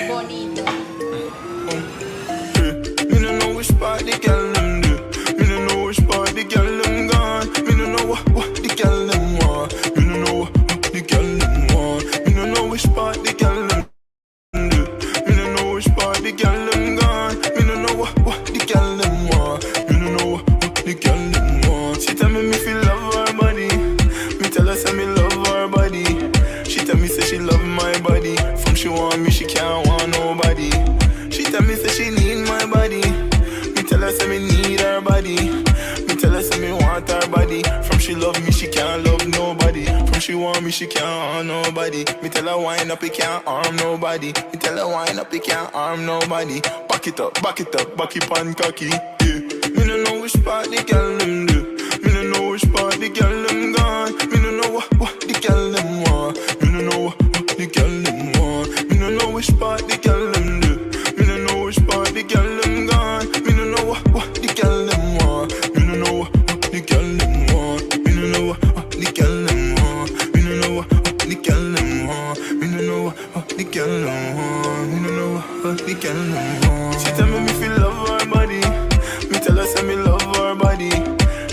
Bonito. Me no know which part the girl them do. Me no know which part the girl them gone. Me no know what the girl them want. Me no know what the girl them want. Me no know which part the girl them do. Me no know which part the girl them gone. Me no know what the girl them want. Me no know what the girl them want. She tell me feel love her body. Me tell her say me love her body. She tell me say she love my body. From she want me she can't want nobody. She tell me say she need my body. Me tell her say me need her body. Me tell her say me want her body. From she love me she can't love nobody. From she want me she can't harm nobody. Me tell her wind up it can't harm nobody. Me tell her wind up it can't harm nobody. Back it up, back it up, back it pan cocky. Yeah. Me no know which part the girl them do. Me no know which part the girl them gone. Me no know what the girl them want. Me no know what the girl them want. Me no know which part the girl them do. Me no know which part the girl them gone. Me no know what the girl them want. Me no know what the girl them want. Me no know what the girl them want. Me no know what the girl them want. Me no know what the girl them want. Me no know what the girl them want. She tell me feel love her body. Me tell her say me love her body.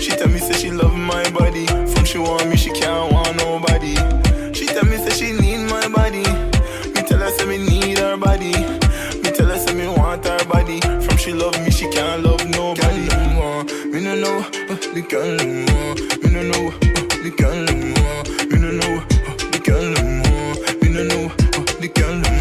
She tell me say she love my body. From she want me she can't want nobody. She tell me say she need my body. Me tell her say me need her body. Me tell her say me want her body. From she love me she can't love nobody. Me no know what the girl them want. Me no know what the girl them want. Me no know what the girl them want. Me no know what the girl them want.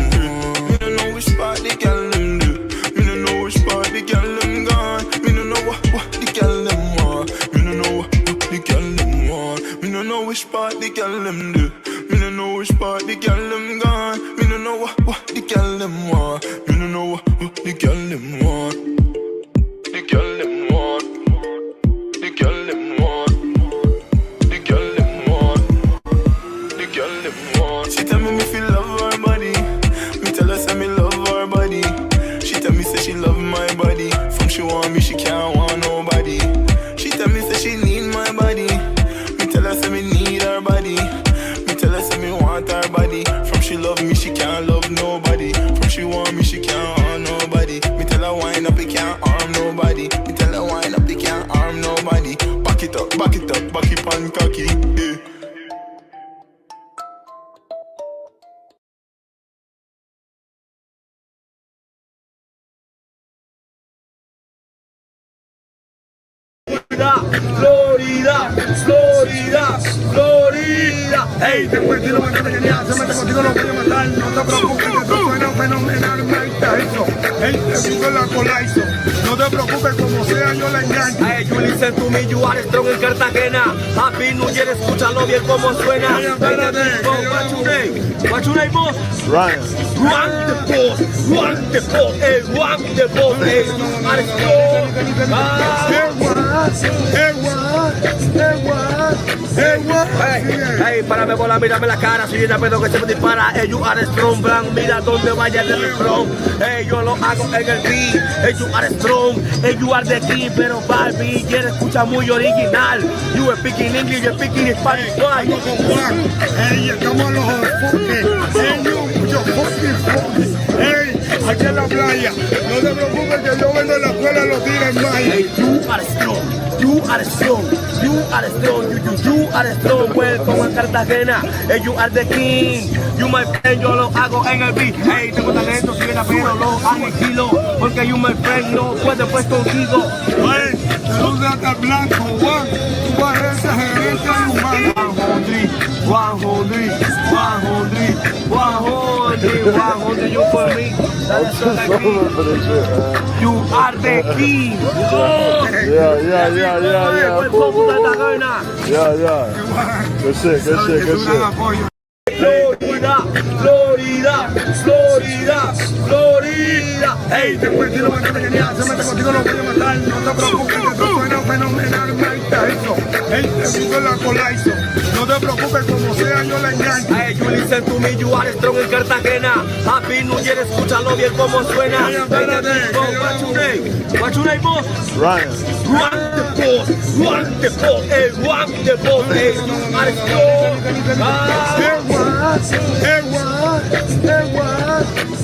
Me no know which part the girl them do. Me no know which part the girl them gone. Me no know what the girl them want. Me no know what the girl them want. Me no know which part the girl them do. Me no know which part the girl them gone. Me no know what the girl them want. Me no know what the girl them want. The girl them want. The girl them want. The girl them want. The girl them want. She tell me feel love her body. Me tell her say me love her body. She tell me say she love my body. From she want me she can't want nobody. She tell me say she need my body. Me tell her say me need her body. Me tell her say me want her body. From she love me she can't love nobody. From she want me she can't harm nobody. Me tell her wind up it can't harm nobody. Me tell her wind up it can't harm nobody. Back it up, back it up, back it pan cocky. Yeah. Florida, Florida, Florida. Hey, después de lo que te tenía, se mete contigo, no voy a matar. No te preocupes, que tú suena fenomenal, Mike Tyson. Hey, te digo la colaizo. No te preocupes, como sea, yo la engaño. Hey, you listen to me, you are strong en Cartagena. Happy New Year, escúchalo bien como suena. Hey, espérate, What's your name? What's your name, boss? Ryan. Run the boss, run the boss, hey, run the boss, hey, you are strong. Hey, párame bola, mírame la cara, si ella pedo que se me dispara, hey, you are strong, blanc, mira donde vaya el strong, hey, yo lo hago en el beat, hey, you are strong, hey, you are the key, pero Barbie, quiere escuchar muy original, you are speaking English, you are speaking Spanish, why? Hey, estamos a los enfoques, hey, yo fucking, hey, aquí en la playa, no te preocupes que yo vengo a la escuela, lo tiro en mayo. Hey, you are strong, you are strong, you are strong, you are strong, welcome a Cartagena, hey, you are the king, you my friend, yo lo hago en el beat, hey, tengo talento, si viene pero lo aniquilo, porque you my friend, no puede pues contigo. Hey, saludos al blanco, Juan, tú vas a ser gerente humano. 100, you for me, that's so like me. You are the king. Oh. Yeah. Good shit. Florida, Florida, Florida, Florida. Hey, después de lo que te tenía, se mete contigo, no voy a matar. No te preocupes, que tú suena fenomenal, Mike Tyson. Hey, te digo la colaizo. No te preocupes, como sea, yo la engaño. Hey, you listen to me, you are strong en Cartagena. Happy New Year, escúchalo bien como suena. Hey, espérate, What's your name? What's your name, boss? Ryan. Run the boss, run the boss, hey, run the boss, hey, you are strong.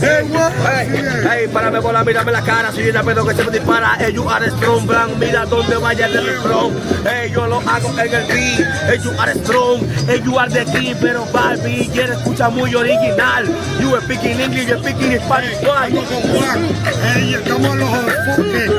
Hey, párame bola, mírame la cara, si viene a pedo que se me dispara, hey, you are strong, blanc, mira donde vaya el strong, hey, yo lo hago en el beat, hey, you are strong, hey, you are the king, pero Barbie, quiere escuchar muy original, you are speaking English, you are speaking Spanish, why? Hey, estamos los enfoques,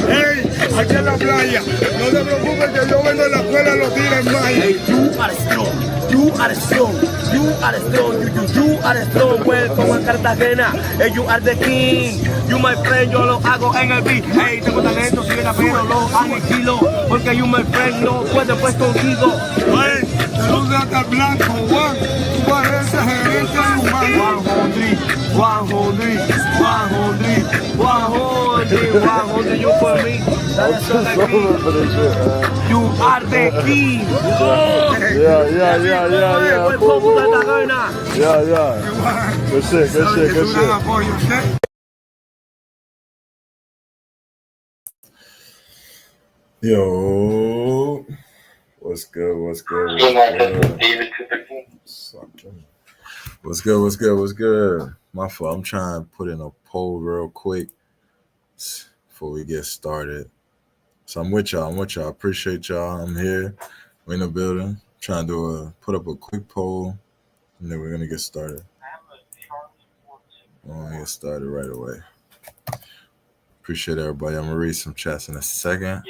hey, aquí en la playa, no te preocupes que yo vengo de la escuela, lo tiren más. Hey, you are strong, you are strong, you are strong, you are strong, welcome a Cartagena, hey, you are the king, you my friend, yo lo hago en el beat, hey, tengo talento, si viene a pero lo aniquilo, porque you my friend no puede pues contigo. Hey, saluda hasta el blanco, Juan, tú pareces gerente humano. 100, you for me, that's all I need. You are the king. Yeah. Welcome to Cartagena. Yeah. Good shit. Yo, what's good? What's good? My fault. I'm trying to put in a poll real quick before we get started. So I'm with y'all. Appreciate y'all. I'm here. We're in the building. Trying to put up a quick poll, and then we're gonna get started. I'm gonna get started right away. Appreciate everybody. I'm gonna read some chats in a second.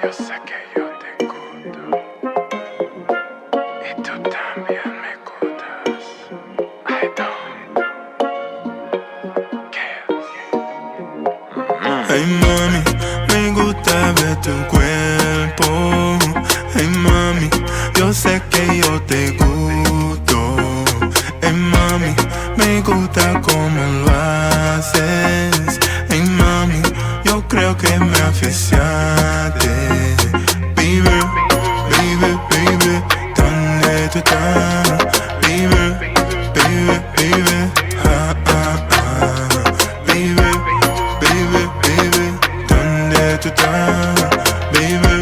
Yo sé que yo te gusto y tú también me gustas. I don't care. Hey mami, me gusta ver tu cuerpo. Hey mami, yo sé que yo te gusto. Hey mami, me gusta cómo lo haces. Hey mami, yo creo que me aficiaste. Baby, ¿dónde tú estás? Baby, Baby, ¿dónde tú estás? Baby,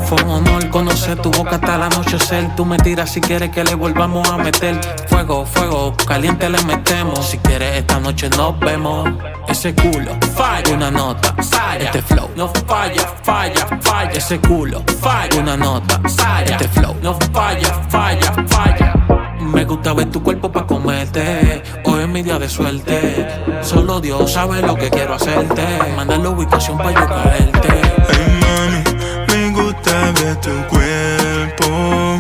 Fue un honor conocer tu boca hasta el anochecer. Tú me tiras si quieres que le volvamos a meter. Fuego, caliente le metemos. Si quieres esta noche nos vemos. Ese culo, falla, una nota, falla. Este flow, no falla. Ese culo, falla, una nota, falla. Este flow, no falla. Me gusta ver tu cuerpo pa' comerte. Hoy es mi día de suerte. Solo Dios sabe lo que quiero hacerte. Manda la ubicación pa' yo caerte. Hey mami, me gusta ver tu cuerpo.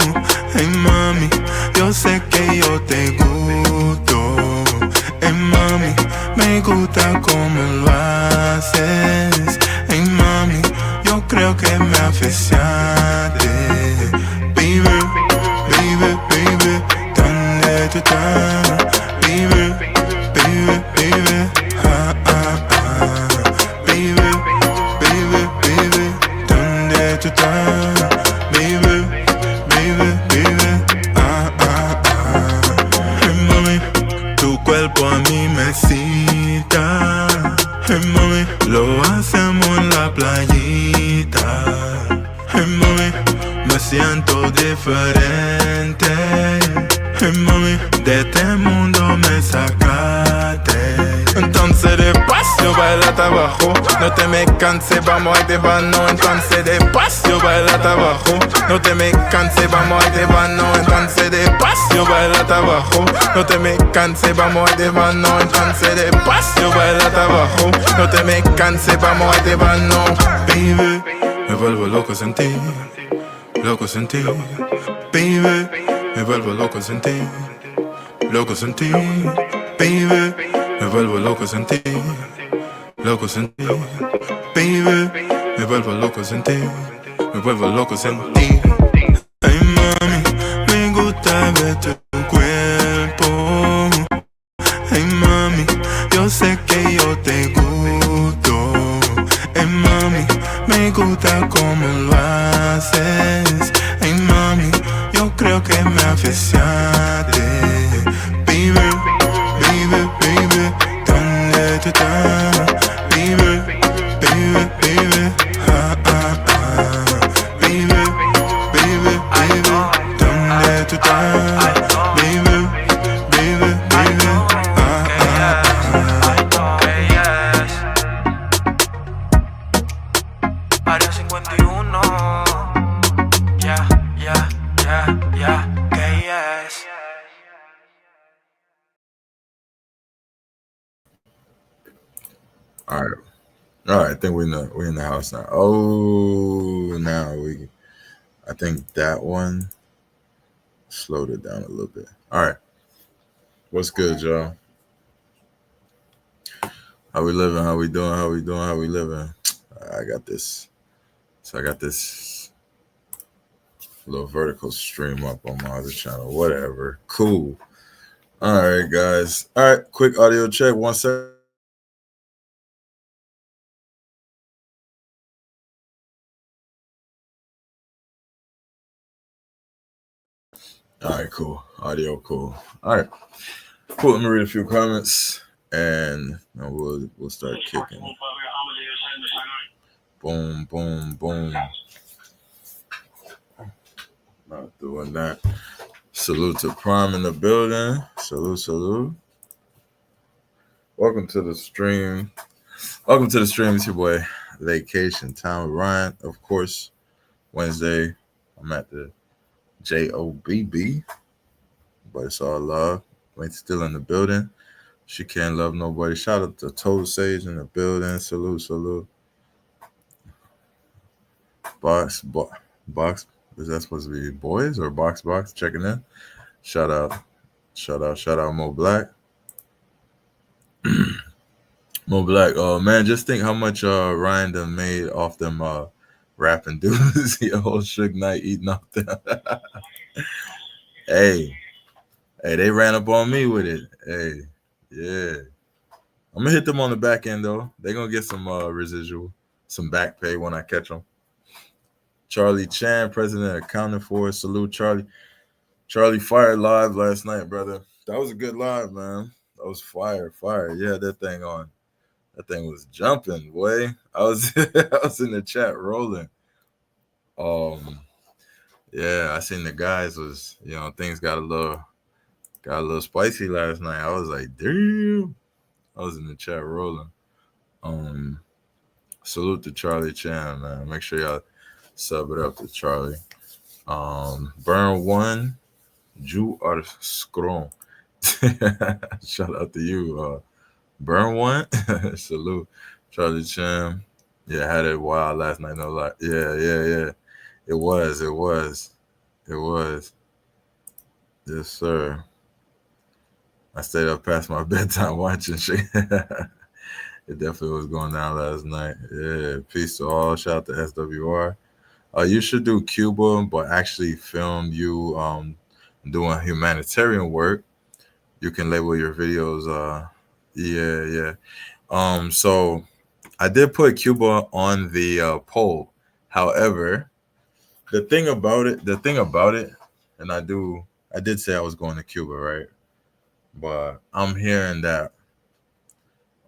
Hey mami, yo sé que yo te gusto. Hey mami, me gusta cómo lo haces. Hey mami, yo creo que me aficiaste. Baby, ¿dónde tú estás? Baby, Baby, ¿dónde tú estás? Baby, Hey mami, tu cuerpo a mí me cita. Hey mami, lo hacemos en la playita. Hey mami, me siento diferente. Hey mami, de este mundo me sacaste. Entonces despacio, baila hasta abajo. No te me canses, vamos a llevarnos. Entonces despacio, baila hasta abajo. No te me canses, vamos a llevarnos. Entonces despacio, baila hasta abajo. No te me canses, vamos a llevarnos. Entonces despacio, baila hasta abajo. No te me canses, vamos a llevarnos. Baby, me vuelvo loco sin ti. Loco sin ti. Baby, me vuelvo loco sin ti. Loco sin ti. Baby, me vuelvo loco sin ti. Loco sin ti. Baby, me vuelvo loco sin ti. Me vuelvo loco sin ti. Hey mami, me gusta ver tu cuerpo. Hey mami, yo sé que yo te gusto. Hey mami, me gusta cómo lo haces. uno. Yeah, yeah, yeah, yeah, que yes. All right. All right, I think we're in the house now. Oh, I think that one slowed it down a little bit. All right, what's good, y'all? How we living? How we doing? How we doing? How we living? I got this. So I got this little vertical stream up on my other channel. Whatever. Cool. All right, guys. All right, quick audio check. 1 second. All right, cool. Audio, cool. All right, cool. Let me read a few comments, and we'll start kicking. Boom, boom, boom. Not doing that. Salute to Prime in the building. Salute, salute. Welcome to the stream. Welcome to the stream. It's your boy, Vacation Time with Ryan. Of course, Wednesday, I'm at the JOBB, but it's all love. Wayne's still in the building. She can't love nobody. Shout out to Toad Sage in the building. Salute, salute. Box. Is that supposed to be boys or box? Checking in. Shout out Mo Black. Mo Black. Oh man, just think how much Ryan done made off them rapping dudes. He whole Suge Knight eating off them. Hey, they ran up on me with it. Hey, yeah. I'm gonna hit them on the back end though. They're gonna get some residual, some back pay when I catch them. Charlie Chan, president accounting for. Salute, Charlie. Charlie fired live last night, brother. That was a good live, man. That was fire. Yeah, that thing on. That thing was jumping, boy. I was I was in the chat rolling. Yeah, I seen the guys was, things got a little spicy last night. I was like, damn. I was in the chat rolling. Salute to Charlie Chan, man. Make sure y'all sub it up to Charlie. Burn one, Ju are scrum. Shout out to you. Burn one. Salute. Charlie Chan. Yeah, had it wild last night. No lie. Yeah. It was. Yes, sir. I stayed up past my bedtime watching shit. It definitely was going down last night. Yeah, peace to all. Shout out to SWR. You should do Cuba, but actually film you doing humanitarian work. You can label your videos. Yeah. So I did put Cuba on the poll. However, the thing about it, and I did say I was going to Cuba, right? But I'm hearing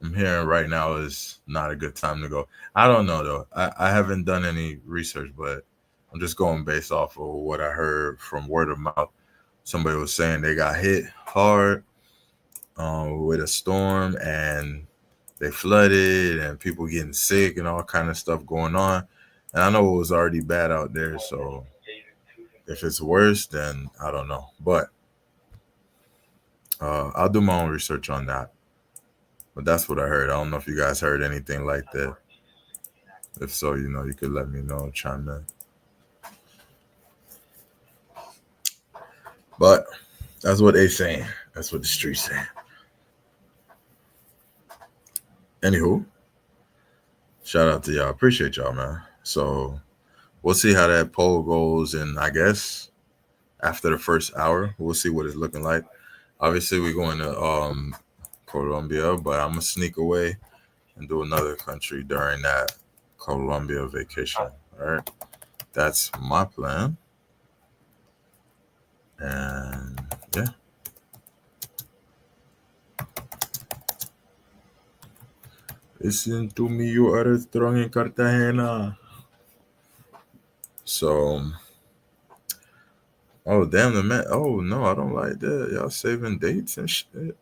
right now is not a good time to go. I don't know though. I haven't done any research, but I'm just going based off of what I heard from word of mouth. Somebody was saying they got hit hard with a storm and they flooded and people getting sick and all kind of stuff going on. And I know it was already bad out there, so if it's worse, then I don't know. But I'll do my own research on that. But that's what I heard. I don't know if you guys heard anything like that. If so, you could let me know, chime in. But that's what they saying. That's what the streets saying. Anywho, shout out to y'all. Appreciate y'all, man. So we'll see how that poll goes, and I guess after the first hour, we'll see what it's looking like. Obviously, we're going to Colombia, but I'm gonna sneak away and do another country during that Colombia vacation. All right, that's my plan. And yeah. Listen to me, you are strong in Cartagena. So, oh damn the man. Oh no, I don't like that. Y'all saving dates and shit.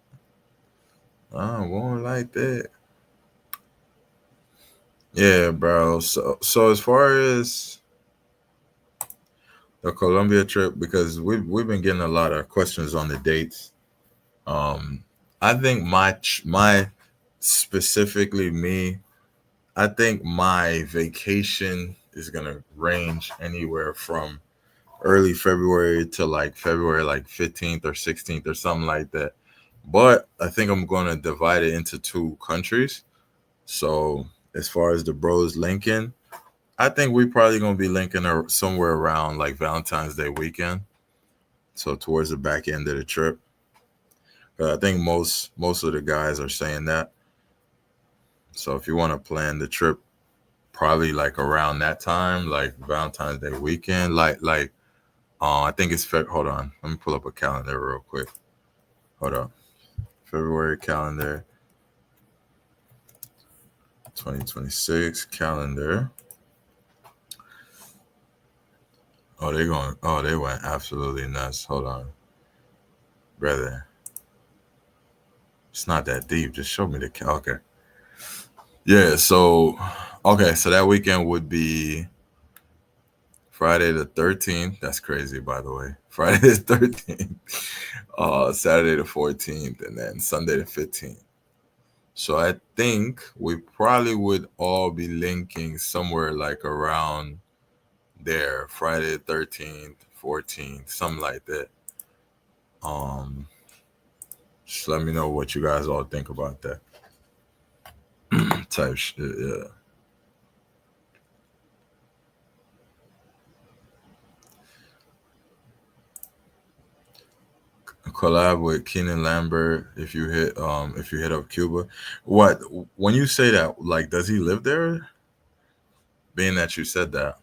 I won't like that. Yeah, bro. So as far as the Colombia trip, because we've been getting a lot of questions on the dates. Um, I think my specifically me, I think my vacation is gonna range anywhere from early February to like February like 15th or 16th or something like that. But I think I'm gonna divide it into two countries. So as far as the bros linking, I think we probably gonna be linking somewhere around like Valentine's Day weekend. So towards the back end of the trip. I think most of the guys are saying that. So if you want to plan the trip, probably like around that time, like Valentine's Day weekend, I think it's hold on, let me pull up a calendar real quick. Hold up, February calendar, 2026 calendar. Oh, they going. Oh, they went absolutely nuts. Hold on, brother. It's not that deep. Just show me the okay. Yeah. So, okay. So that weekend would be Friday the 13th. That's crazy, by the way. Friday the 13th. Saturday the 14th, and then Sunday the 15th. So I think we probably would all be linking somewhere like around there, Friday the 13th, 14th, something like that. Just let me know what you guys all think about that type shit. Yeah. Collab with Keenan Lambert if you hit up Cuba. What when you say that, like, does he live there? Being that you said that,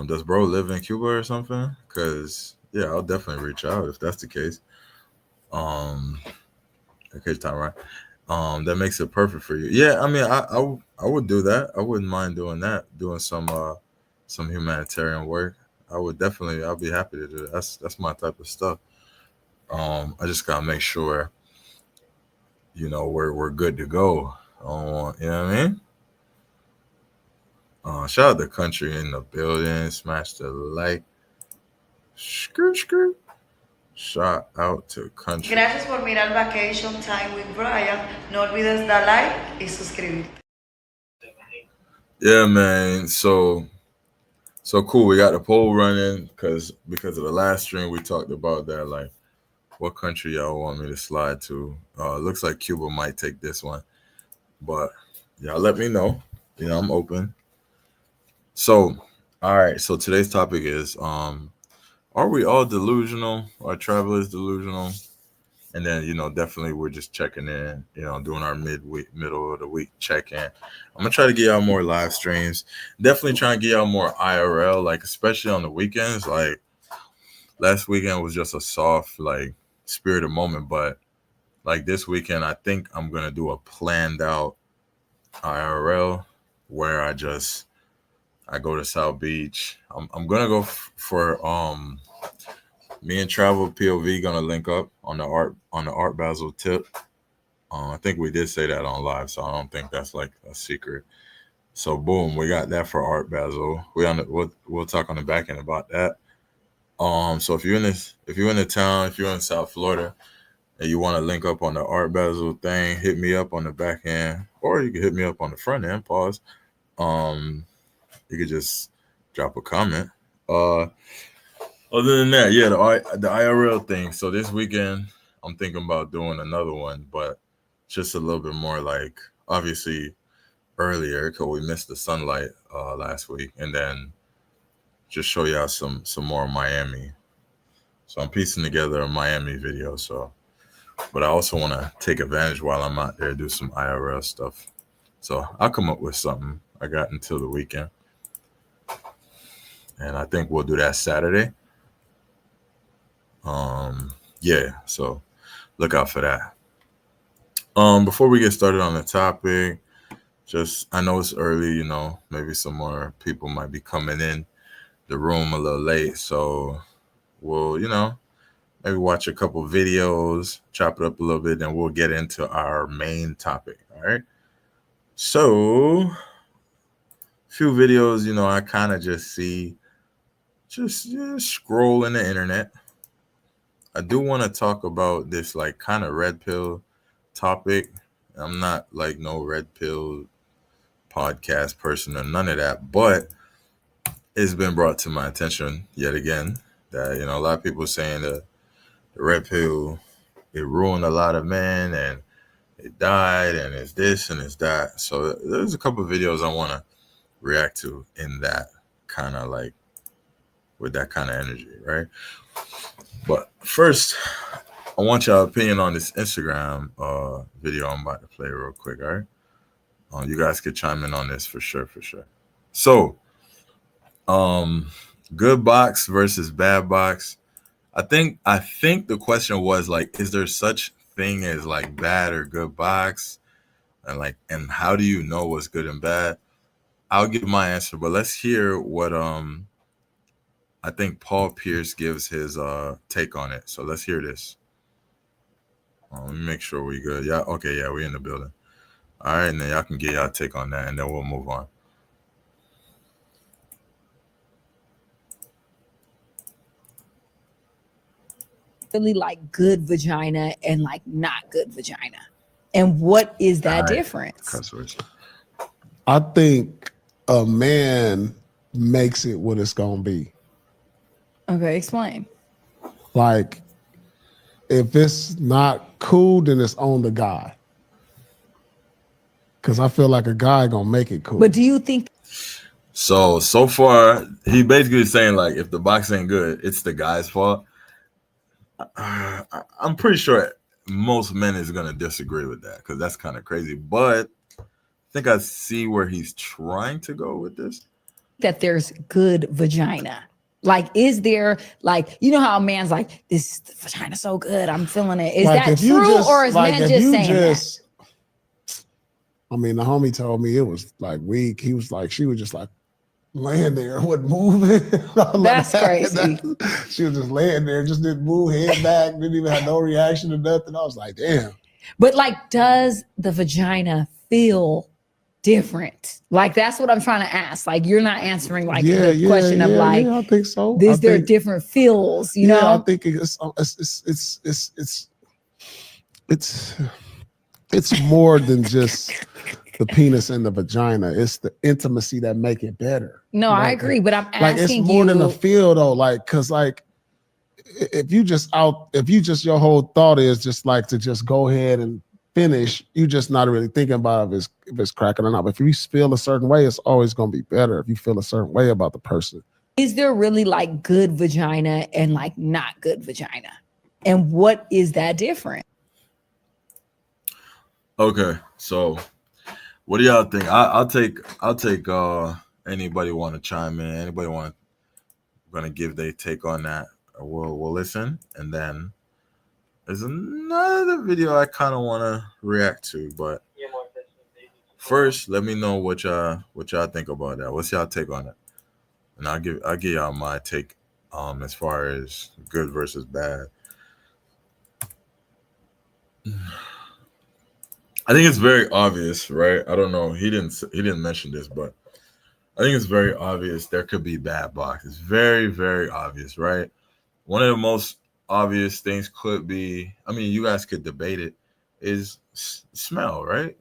does bro live in Cuba or something? Cause yeah, I'll definitely reach out if that's the case. Um, okay, time right. That makes it perfect for you. Yeah, I mean, I would do that. I wouldn't mind doing that. Doing some humanitarian work. I'll be happy to do that. That's my type of stuff. I just gotta make sure we're good to go. You know what I mean? Shout out the country in the building. Smash the like. Skirt. Shout out to country. Gracias por mirar Vacation Time with Brian. No olvides dar like y suscribirte. Yeah, man. So cool. We got the poll running because of the last stream we talked about that. Like, what country y'all want me to slide to? Looks like Cuba might take this one, but y'all let me know. I'm open. So, all right. So today's topic is are we all delusional? Are travelers delusional? And then, definitely we're just checking in, doing our middle of the week check in. I'm gonna try to get y'all more live streams. Definitely trying to get y'all more IRL, like especially on the weekends. Like last weekend was just a soft, like spirited moment, but like this weekend, I think I'm gonna do a planned out IRL where I go to South Beach. I'm gonna go for me and Travel POV gonna link up on the Art Basel tip. I think we did say that on live, so I don't think that's like a secret. So boom, we got that for Art Basel. We'll talk on the back end about that. So if you're in the town, if you're in South Florida and you want to link up on the Art Basel thing, hit me up on the back end, or you can hit me up on the front end. Pause. You could just drop a comment. Other than that, yeah, the IRL thing. So this weekend, I'm thinking about doing another one, but just a little bit more like obviously earlier because we missed the sunlight last week, and then just show y'all some more Miami. So I'm piecing together a Miami video. So, but I also want to take advantage while I'm out there, do some IRL stuff. So I'll come up with something. I got until the weekend, and I think we'll do that Saturday. Yeah, so look out for that. Before we get started on the topic, I know it's early, maybe some more people might be coming in the room a little late, so we'll, maybe watch a couple videos, chop it up a little bit, then we'll get into our main topic. All right. So, few videos, you know, I kind of just see, just scroll in the internet. I do want to talk about this like kind of red pill topic. I'm not like no red pill podcast person or none of that, but it's been brought to my attention yet again that, you know, a lot of people saying that the red pill, it ruined a lot of men and it died and it's this and it's that. So there's a couple of videos I want to react to in that kind of like with that kind of energy, right? But first, I want your opinion on this Instagram video I'm about to play real quick, all right? You guys could chime in on this for sure, for sure. So, good box versus bad box. I think the question was like, is there such thing as like bad or good box? And how do you know what's good and bad? I'll give my answer, but let's hear what I think Paul Pierce gives his take on it. So let's hear this. Let me make sure we good. Yeah, okay, yeah, we in the building. All right, and then y'all can get y'all take on that, and then we'll move on. Really like good vagina and like not good vagina, and what is that difference? I think a man makes it what it's gonna be. Okay, explain. Like, if it's not cool, then it's on the guy. Because I feel like a guy gonna make it cool. But do you think? So far, he basically saying like, if the box ain't good, it's the guy's fault. I'm pretty sure most men is gonna disagree with that because that's kind of crazy. But I think I see where he's trying to go with this. That there's good vagina. Like, is there, like, you know how a man's like, this vagina so good, I'm feeling it. Is like, that true, or is like, men just saying that? I mean, the homie told me it was like weak. He was like, she was just like laying there, wasn't moving. That's crazy. She was just laying there, just didn't move, head back, didn't even have no reaction to nothing. I was like, damn. But like, does the vagina feel different? Like, that's what I'm trying to ask. Like, you're not answering like the question of like, I think so. Is there different feels? You know, I think it's more than just the penis and the vagina. It's the intimacy that make it better. No, I agree, but I'm asking like, it's more than a feel though. Like, cause like, if you just your whole thought is just like to just go ahead and finish, you just not really thinking about if it's cracking or not. But if you feel a certain way, it's always going to be better if you feel a certain way about the person. Is there really like good vagina and like not good vagina? And what is that difference? Okay, so what do y'all think? I'll take anybody want to chime in, anybody gonna give their take on that. We'll listen, and then there's another video I kind of want to react to, but first, let me know what y'all think about that. What's y'all take on it? And I'll give y'all my take as far as good versus bad. I think it's very obvious, right? I don't know. He didn't mention this, but I think it's very obvious there could be bad box. It's very, very obvious, right? One of the most obvious things could be, I mean, you guys could debate it, is smell, right?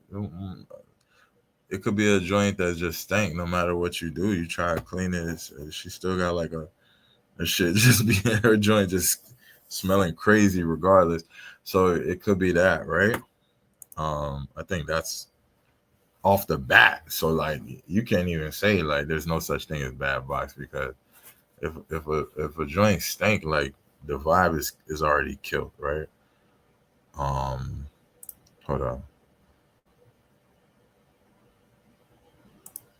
It could be a joint that just stank. No matter what you do, you try to clean it, she still got like a shit just be in her joint just smelling crazy regardless. So it could be that, right? I think that's off the bat. So like, you can't even say like there's no such thing as bad box, because if a joint stank, like the vibe is already killed, right? Hold on.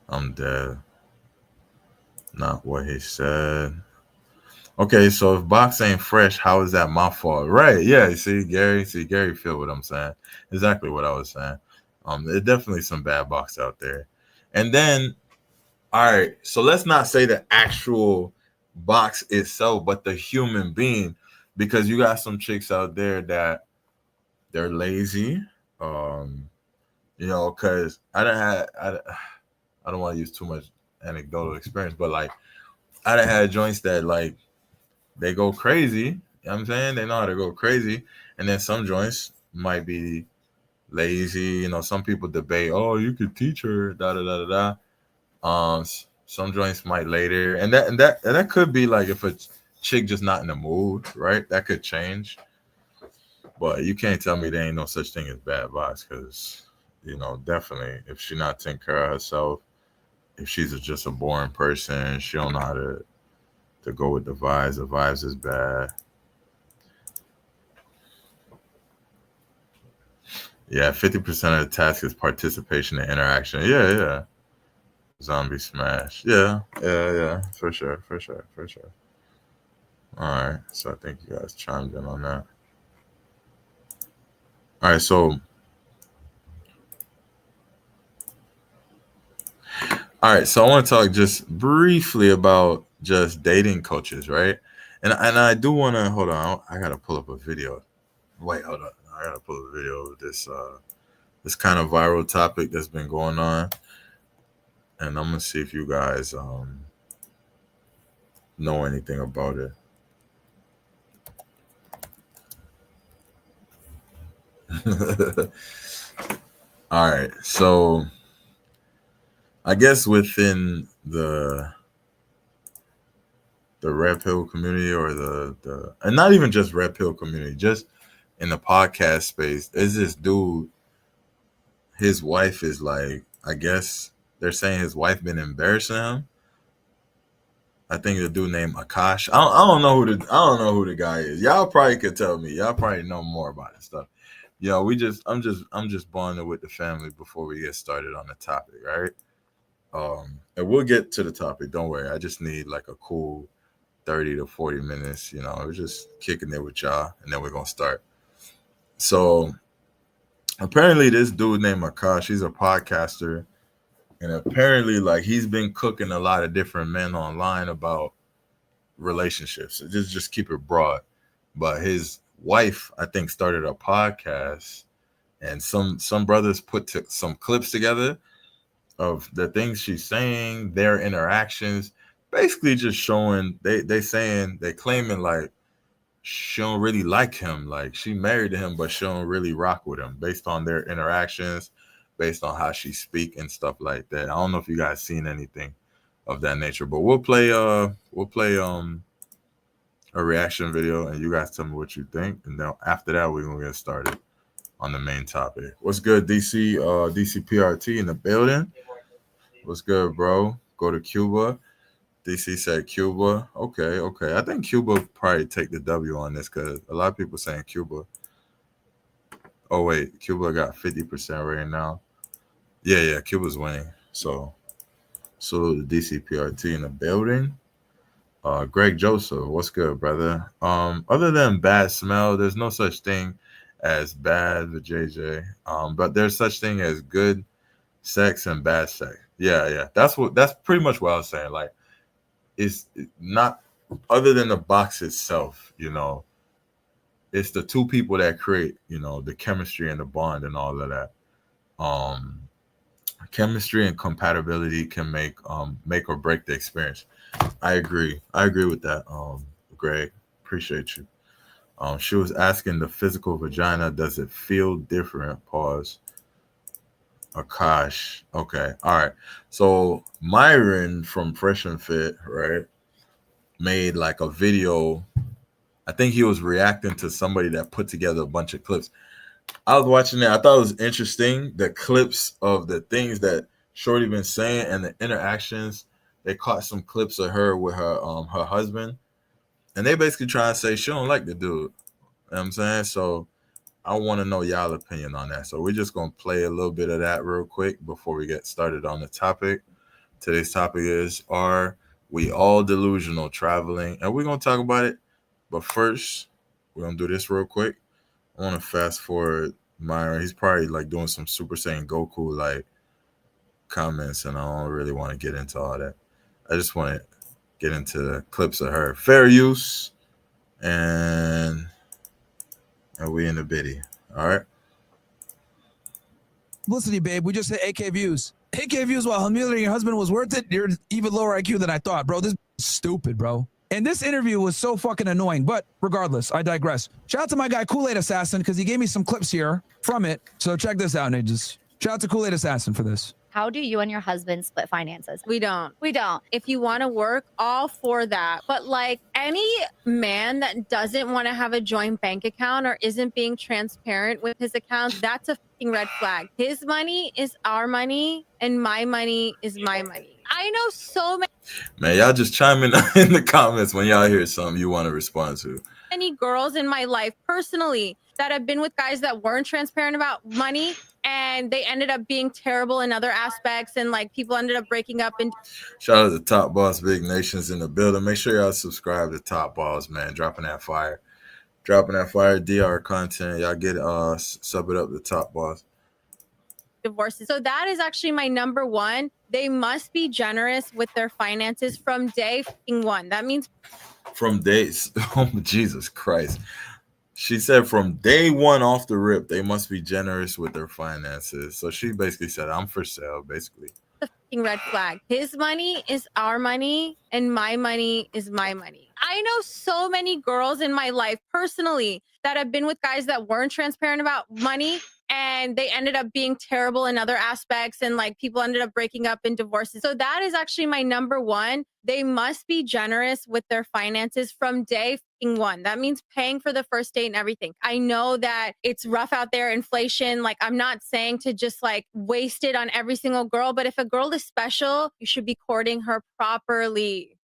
I'm dead. Not what he said. Okay, so if box ain't fresh, how is that my fault? Right, yeah, see Gary feel what I'm saying. Exactly what I was saying. There's definitely some bad box out there. And then, all right, so let's not say the actual box itself, but the human being, because you got some chicks out there that they're lazy. You know, because I don't want to use too much anecdotal experience, but like I done had joints that like they go crazy. You know what I'm saying? They know how to go crazy. And then some joints might be lazy. You know, some people debate, oh, you could teach her, da da da da da. Some joints might later, and that could be like if a chick just not in the mood, right? That could change. But you can't tell me there ain't no such thing as bad vibes, because definitely if she not taking care of herself, if she's just a boring person, she don't know how to go with the vibes. The vibes is bad. Yeah, 50% of the task is participation and interaction. Yeah, yeah. Zombie smash. Yeah, yeah, yeah. For sure, for sure, for sure. All right. So I think you guys chimed in on that. All right. So I want to talk just briefly about just dating coaches, right? And I do want to hold on. I gotta pull up a video. Wait, hold on. I gotta pull up a video of this kind of viral topic that's been going on, and I'm gonna see if you guys know anything about it. All right, so I guess within the red pill community, or the and not even just red pill community, just in the podcast space, there's this dude. His wife is like, I guess they're saying his wife been embarrassing him. I think the dude named Akash. I don't know who the guy is. Y'all probably could tell me. Y'all probably know more about this stuff. I'm just bonding with the family before we get started on the topic, right? And we'll get to the topic. Don't worry. I just need like a cool 30 to 40 minutes. We're just kicking it with y'all, and then we're gonna start. So apparently, this dude named Akash, he's a podcaster, and apparently, like, he's been cooking a lot of different men online about relationships. Just keep it broad. But his wife, I think, started a podcast, and some brothers put some clips together of the things she's saying, their interactions, basically just showing they claiming like she don't really like him, like she married him, but she don't really rock with him based on their interactions, based on how she speak and stuff like that. I don't know if you guys seen anything of that nature, but we'll play a reaction video, and you guys tell me what you think, and then after that we're gonna get started on the main topic. What's good, DC? DCPRT in the building. What's good, bro? Go to Cuba. DC said Cuba. Okay, okay. I think Cuba will probably take the W on this, because a lot of people saying Cuba. Oh wait, Cuba got 50% right now. Yeah, yeah, Cuba's winning. So the DCPRT in the building. Greg Joseph, what's good, brother? Other than bad smell, there's no such thing as bad with JJ. But there's such thing as good sex and bad sex. Yeah, yeah. That's pretty much what I was saying. Like, it's not, other than the box itself, it's the two people that create, the chemistry and the bond and all of that. Chemistry and compatibility can make or break the experience. I agree with that. Greg, appreciate you. She was asking, the physical vagina, does it feel different? Pause. Akash. Okay. All right. So Myron from Fresh and Fit, right, made like a video. I think he was reacting to somebody that put together a bunch of clips. I was watching it. I thought it was interesting, the clips of the things that Shorty been saying and the interactions. They caught some clips of her with her husband, and they basically try to say she don't like the dude. You know what I'm saying? So I want to know y'all opinion on that. So we're just gonna play a little bit of that real quick before we get started on the topic. Today's topic is, are we all delusional traveling? And we're gonna talk about it. But first, we're gonna do this real quick. I want to fast forward Myron. He's probably like doing some Super Saiyan Goku like comments, and I don't really want to get into all that. I just want to get into the clips of her. Fair use, and we in the biddy. All right. publicity, babe. We just hit 8K views. 8K views while humiliating your husband was worth it. You're even lower IQ than I thought, bro. This is stupid, bro. And this interview was so fucking annoying. But regardless, I digress. Shout out to my guy Kool-Aid Assassin because he gave me some clips here from it. So check this out, Ninjas. Shout out to Kool-Aid Assassin for this. How do you and your husband split finances? We don't. We don't. If you want to work, all for that. But like any man that doesn't want to have a joint bank account or isn't being transparent with his account, that's a fucking red flag. His money is our money and my money is my money. I know so Man, y'all just chime in in the comments when y'all hear something you want to respond to. many girls in my life personally that have been with guys that weren't transparent about money and they ended up being terrible in other aspects and like people ended up breaking up. And Shout out to Top Boss Big Nations in the building. Make sure y'all subscribe to Top Boss, man. Dropping that fire DR content. Y'all get sub it up to Top Boss. divorces. So that is actually my number one. They must be generous with their finances from day one. That means From days, oh Jesus Christ. She said from day one off the rip, they must be generous with their finances. So she basically said, I'm for sale, basically. the fucking red flag. His money is our money and my money is my money. I know so many girls in my life personally that have been with guys that weren't transparent about money and they ended up being terrible in other aspects and like people ended up breaking up in divorces. So that is actually my number one. They must be generous with their finances from day one. That means paying for the first date and everything. I know that it's rough out there, inflation. Like I'm not saying to just like waste it on every single girl, but if a girl is special, you should be courting her properly.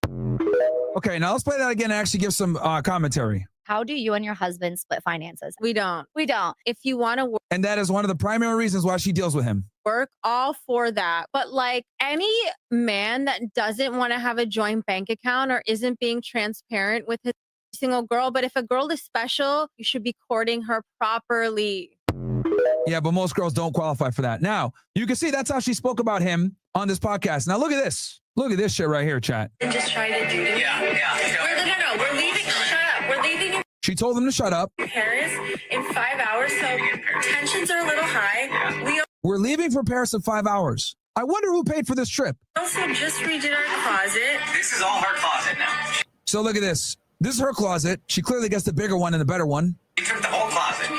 Okay, now let's play that again and actually give some commentary. How do you and your husband split finances? We don't. We don't. If you want to And that is one of the primary reasons why she deals with him. work, all for that. But like any man that doesn't want to have a joint bank account or isn't being transparent with his single girl, but if a girl is special, you should be courting her properly. Yeah, but most girls don't qualify for that. Now, you can see that's how she spoke about him on this podcast. Now, look at this. Look at this shit right here, chat. And just try to do it. Yeah. We're leaving. Shut up. We're leaving in She told him to shut up. Paris in 5 hours, so tensions are a little high. We're leaving for Paris in 5 hours. I wonder who paid for this trip. Also just redid our closet. This is all her closet now. So look at this. This is her closet. She clearly gets the bigger one and the better one. He took the whole closet.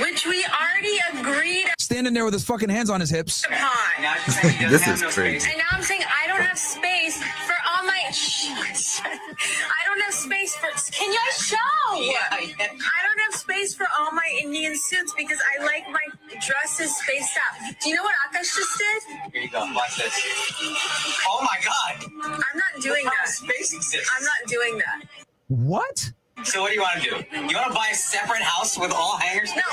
Which we already agreed Standing there with his fucking hands on his hips. upon. Now she's saying she doesn't This have is no crazy. space. And now I'm saying I don't have space for all my. I don't have space for. Can you show? Yeah. I don't have space for all my Indian suits because I like my dresses spaced out. Do you know what Akash just did? Here you go. Watch this. Oh my God. I'm not doing Look how that. space exists. I'm not doing that. What? So what do you want to do? You want to buy a separate house with all hangers? No,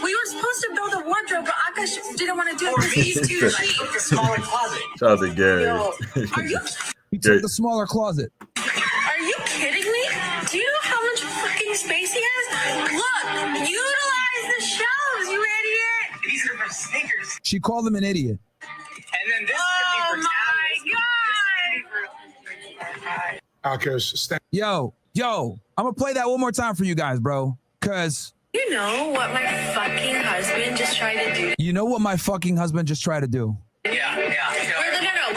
we were supposed to build a wardrobe, but Akash didn't want to do it Or because he's too I cheap. took the smaller closet. Shout out to Gary. Yo, are you He took the smaller closet. Are you kidding me? Do you know how much fucking space he has? Look, utilize the shelves, you idiot! These are for sneakers. She called him an idiot. And then this Oh could be for my towels. Yo, I'm gonna play that one more time for you guys, bro. Cause You know what my fucking husband just tried to do? you know what my fucking husband just tried to do. No.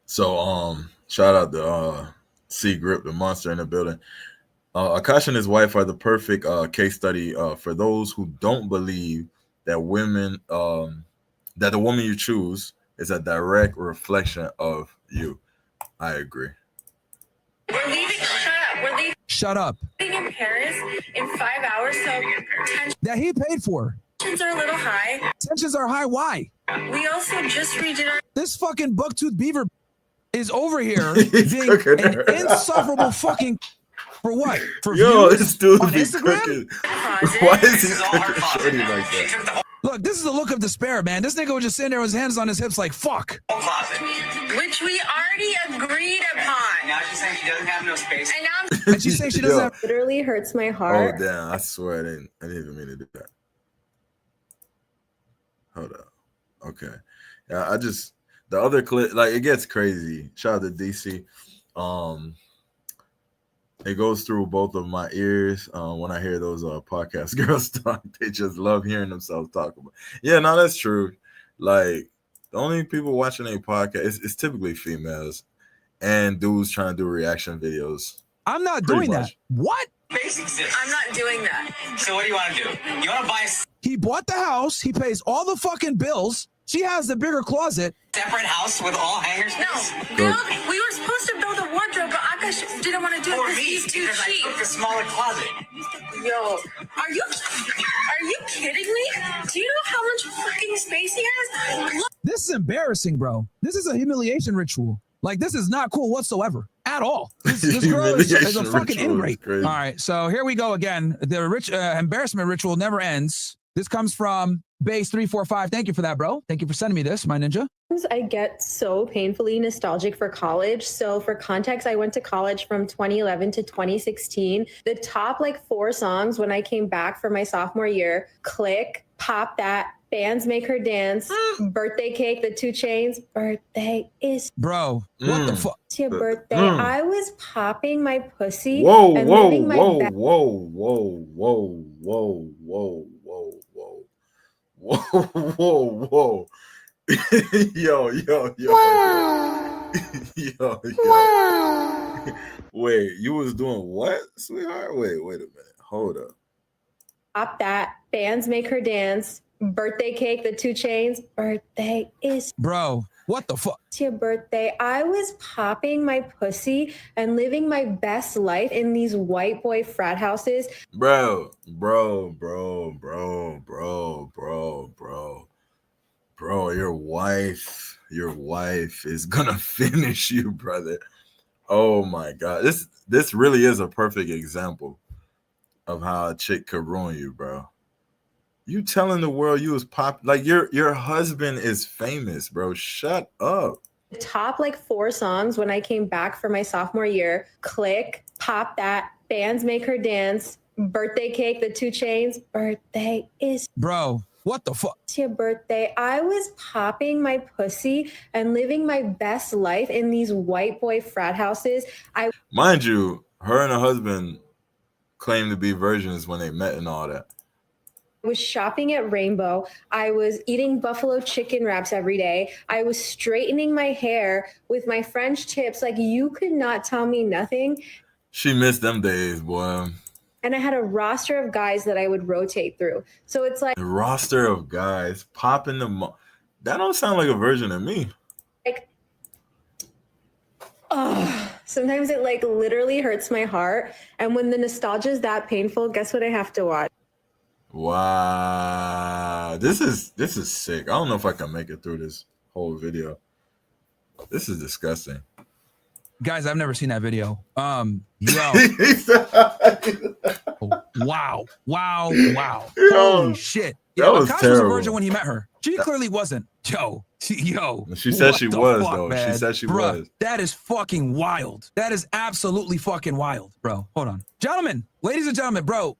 So shout out to C Grip, the monster in the building. Akash and his wife are the perfect case study for those who don't believe that women that the woman you choose is a direct reflection of you. I agree. We're leaving. Shut up. We're leaving Shut up. in Paris in 5 hours, so That he paid for. tensions are a little high. Tensions are high. Why? We also just redid our. This fucking bucktooth beaver is over here He's being cooking an her. insufferable fucking for what? For Yo, views this dude on be Instagram? cooking. Closet. Why is This he is all her cooking closet shorty now. like She that? took the whole Look, this is the look of despair, man. This nigga was just sitting there with his hands on his hips like, fuck. closet. Which we already agreed upon. Now she's saying she doesn't have no space. And now I'm And she's saying she doesn't Yo. have... Literally hurts my Oh heart. damn! I swear I didn't even mean to do that. Hold up. Okay. Yeah, the other clip, like it gets crazy. Shout out to DC. it goes through both of my ears when I hear those podcast girls talk. They just love hearing themselves talk about. Yeah, no, that's true. Like the only people watching a podcast is typically females and dudes trying to do reaction videos. I'm not doing that. What? Basics. I'm not doing that. So what do you want to do? You want to buy a He bought the house. He pays all the fucking bills. She has the bigger closet. separate house with all hangers? No, we were supposed to build a wardrobe, but Akash didn't want to do it For because me, he's too because cheap. I took the smaller closet. Yo, are you kidding me? Do you know how much fucking space he has? Look. This is embarrassing, bro. This is a humiliation ritual. Like, this is not cool whatsoever at all. This girl is a fucking ingrate. All right, so here we go again. The embarrassment ritual never ends. This comes from Base345. Thank you for that, bro. Thank you for sending me this, my ninja. I get so painfully nostalgic for college. So for context, I went to college from 2011 to 2016. The top 4 songs when I came back for my sophomore year, Click, Pop That, Bands Make Her Dance, Birthday Cake, The 2 Chainz, Birthday is... Bro, what the fuck? It's your birthday. I was popping my pussy Whoa, and whoa, living my whoa, best... whoa, whoa, whoa, whoa, whoa, whoa, whoa, whoa, whoa, whoa. yo. Wait, you was doing what, sweetheart? Wait a minute. Hold up. Pop That, Bands Make Her Dance, Birthday Cake, The 2 Chainz, Birthday is... Bro, what the fuck? It's your birthday. I was popping my pussy and living my best life in these white boy frat houses. Bro, your wife is gonna finish you, brother. Oh my God. This really is a perfect example of how a chick could ruin you, bro. You telling the world you was your husband is famous, bro. Shut up. The top 4 songs when I came back for my sophomore year, Click, Pop That, Bands Make Her Dance, Birthday Cake, The 2 Chainz, Birthday is... Bro, what the fuck? It's your birthday. I was popping my pussy and living my best life in these white boy frat houses. Mind you, her and her husband claimed to be virgins when they met and all that. I was shopping at Rainbow. I was eating buffalo chicken wraps every day. I was straightening my hair with my French tips. You could not tell me nothing. She missed them days, boy. And I had a roster of guys that I would rotate through. So it's the roster of guys popping that don't sound like a virgin to me. Sometimes it literally hurts my heart. And when the nostalgia is that painful, guess what I have to watch? Wow, this is sick. I don't know if I can make it through this whole video. This is disgusting. Guys, I've never seen that video. Yo. Wow. Holy shit. Yeah, Akash was a virgin when he met her. She clearly wasn't. Yo. She said she was, though. Man? She said she Bruh, was. That is fucking wild. That is absolutely fucking wild, bro. Hold on. Gentlemen, ladies and gentlemen, bro,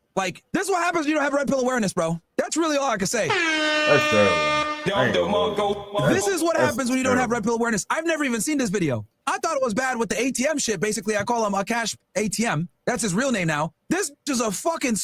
this is what happens when you don't have red pill awareness, bro. That's really all I can say. That's terrible. This is what happens when you don't have red pill awareness. I've never even seen this video. I thought it was bad with the ATM shit. Basically, I call him Akash ATM. That's his real name now. This is a fucking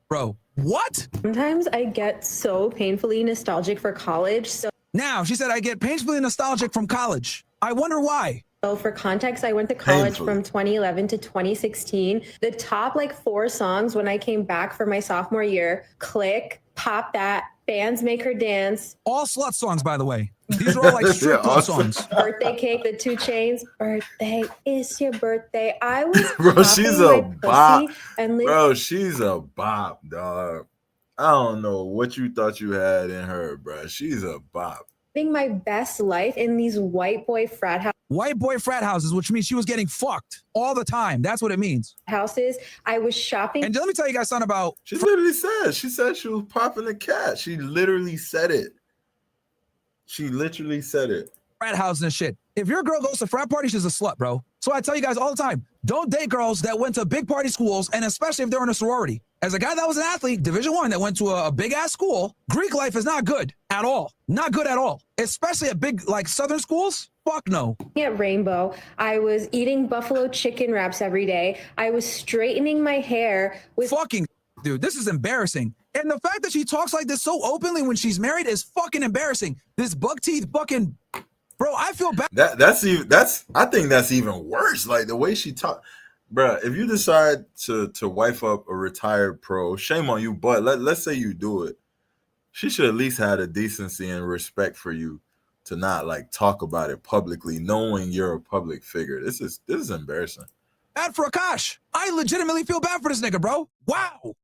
bro. What? Sometimes I get so painfully nostalgic for college. So now, she said, I get painfully nostalgic from college. I wonder why. So for context, I went to college from 2011 to 2016. The top 4 songs when I came back for my sophomore year, Click, Pop That, Bands Make Her Dance. All slut songs, by the way. These are all strip club songs. Birthday Cake, The 2 Chainz, Birthday is your birthday. I was bro, she's a bop. Bro, she's a bop, dog. I don't know what you thought you had in her, bro. She's a bop. Living my best life in these white boy frat houses. White boy frat houses, which means she was getting fucked all the time. That's what it means. Houses. I was shopping. And let me tell you guys something about... She literally said. She said she was popping the cat. She literally said it. Frat houses and shit. If your girl goes to frat party, she's a slut, bro. So I tell you guys all the time, don't date girls that went to big party schools, and especially if they're in a sorority. As a guy that was an athlete, Division I, that went to a big-ass school, Greek life is not good at all. Not good at all. Especially at big, Southern schools. fuck no. At Rainbow, I was eating buffalo chicken wraps every day. I was straightening my hair with fucking dude. This is embarrassing. And the fact that she talks like this so openly when she's married is fucking embarrassing. This buck teeth fucking bro. I feel bad. I think that's even worse. Like the way she talk, bro. If you decide to wife up a retired pro, shame on you. But let's say you do it, she should at least have the decency and respect for you to not like talk about it publicly, knowing you're a public figure. This is embarrassing. Bad for Akash. I legitimately feel bad for this nigga, bro. Wow.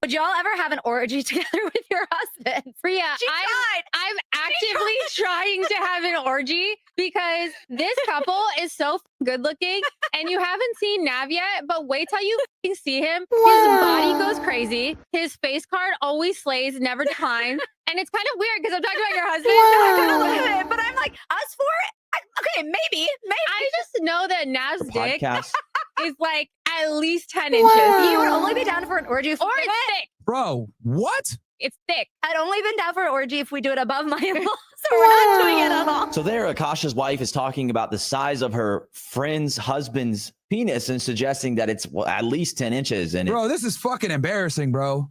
Would y'all ever have an orgy together with your husband? Priya, She tried. I'm actively trying to have an orgy because this couple is so good looking and you haven't seen Nav yet, but wait till you see him. His body goes crazy. His face card always slays, never declines. And it's kind of weird because I'm talking about your husband. I kind of love it, but I'm like, us for it? Okay, maybe. I just know that Nav's dick Podcast. is like at least 10 inches. You would only be down for an orgy if Or we did it's it. thick. Bro, what? It's thick. I'd only been down for an orgy if we do it above my in-laws, so we're not doing it at all. So there, Akasha's wife is talking about the size of her friend's husband's penis and suggesting that it's at least 10 inches. And Bro, this is fucking embarrassing, bro.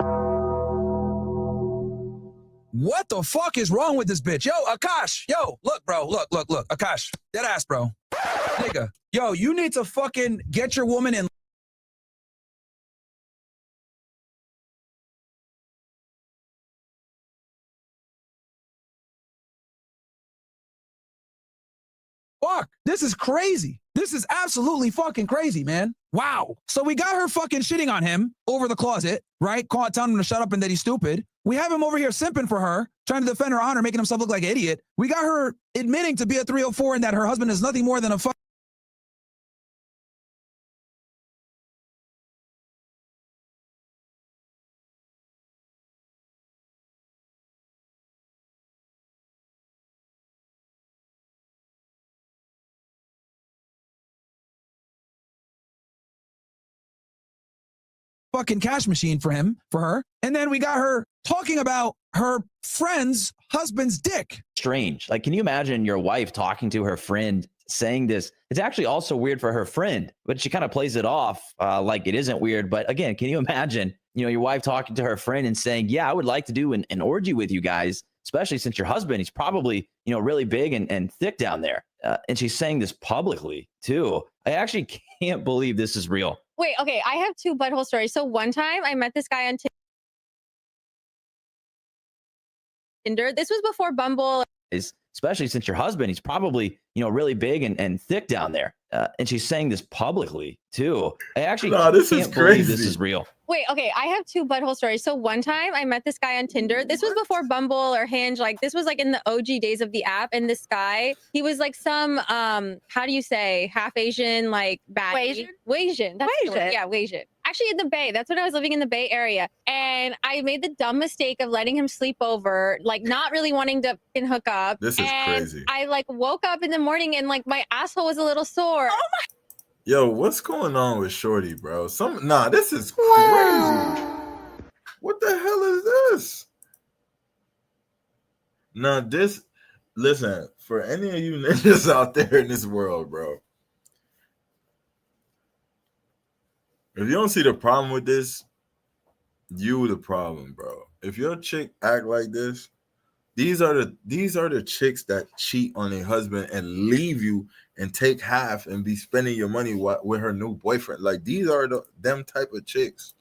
What the fuck is wrong with this bitch? Yo, Akash. Yo, look, bro. Look. Akash. Dead ass, bro. Nigga. Yo, you need to fucking get your woman in. Fuck. This is crazy. This is absolutely fucking crazy, man. Wow. So we got her fucking shitting on him over the closet, right? Telling him to shut up and that he's stupid. We have him over here simping for her, trying to defend her honor, making himself look like an idiot. We got her admitting to be a 304 and that her husband is nothing more than a fucking cash machine for her. And then we got her talking about her friend's husband's dick. strange. Like, can you imagine your wife talking to her friend saying this? It's actually also weird for her friend, but she kind of plays it off like it isn't weird. But again, can you imagine, your wife talking to her friend and saying, yeah, I would like to do an orgy with you guys, especially since your husband, he's probably, really big and thick down there. And she's saying this publicly too. I actually can't believe this is real. Wait, okay. I have two butthole stories. So one time I met this guy on Tinder. This was before Bumble. Especially since your husband, he's probably, really big and thick down there. And she's saying this publicly too. I actually can't believe this is real. Wait, okay. I have two butthole stories. So one time I met this guy on Tinder. This was before Bumble or Hinge. Like this was like in the OG days of the app. And this guy, he was like some, how do you say, half Asian, like baddie. Wasian. That's the word. Wasian. Yeah, Wasian. Actually in the Bay. That's when I was living in the Bay Area. And I made the dumb mistake of letting him sleep over, like not really wanting to hook up. This is crazy. I like woke up in the morning and like my asshole was a little sore. Oh my. Yo, what's going on with Shorty, bro? This is crazy. What the hell is this? Listen, for any of you ninjas out there in this world, bro, if you don't see the problem with this, you the problem, bro. If your chick act like this, these are the chicks that cheat on their husband and leave you and take half and be spending your money with her new boyfriend. Like these are them type of chicks.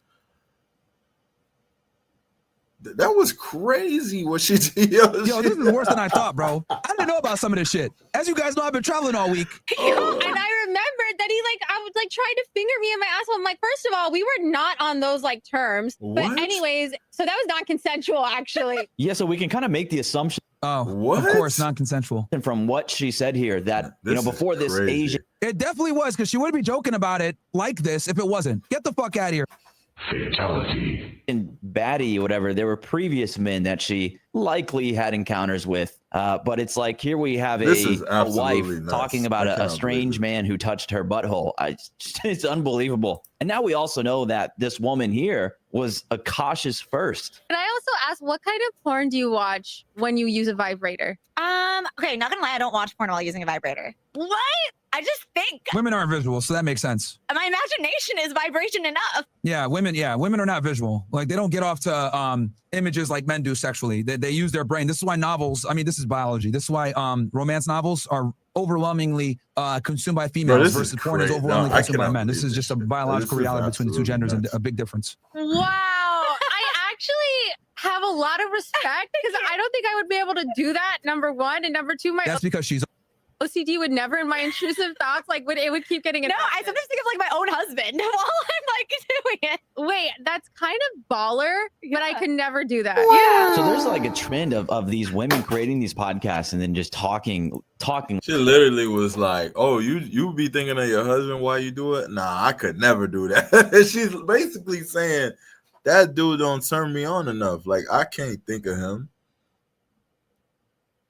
That was crazy what she did. Yo, this is worse than I thought, bro. I didn't know about some of this shit. As you guys know, I've been traveling all week. And I remembered that I was like trying to finger me in my asshole. I'm like, first of all, we were not on those like terms. What? But anyways, so that was non-consensual actually. Yeah, so we can kind of make the assumption. Oh, what? Of course, non-consensual. And from what she said here, that before this Asian, it definitely was, because she wouldn't be joking about it like this if it wasn't. Get the fuck out of here. Fatality. In Batty or whatever, there were previous men that she likely had encounters with. But it's like here we have a wife nuts. talking about a strange man who touched her butthole. It's unbelievable. And now we also know that this woman here was a cautious first. Can I also ask, what kind of porn do you watch when you use a vibrator? Okay, not gonna lie, I don't watch porn while using a vibrator. What? I just think Women aren't visual, so that makes sense. my imagination is vibration enough. Yeah, women are not visual. Like they don't get off to images like men do sexually. They use their brain. This is why novels, I mean, this is biology. This is why romance novels are overwhelmingly consumed by females versus porn is overwhelmingly consumed by men. This is just a biological reality between the two genders and a big difference. Wow. I actually have a lot of respect because I don't think I would be able to do that, number one. And number two, my That's because she's OCD would never in my intrusive thoughts, like it would keep getting No, I sometimes think of like my own husband while I'm like doing it. Wait, that's kind of baller, but I could never do that. Yeah. So there's like a trend of these women creating these podcasts and then just talking. She literally was like, "Oh, you be thinking of your husband while you do it? Nah, I could never do that." She's basically saying that dude don't turn me on enough. Like I can't think of him.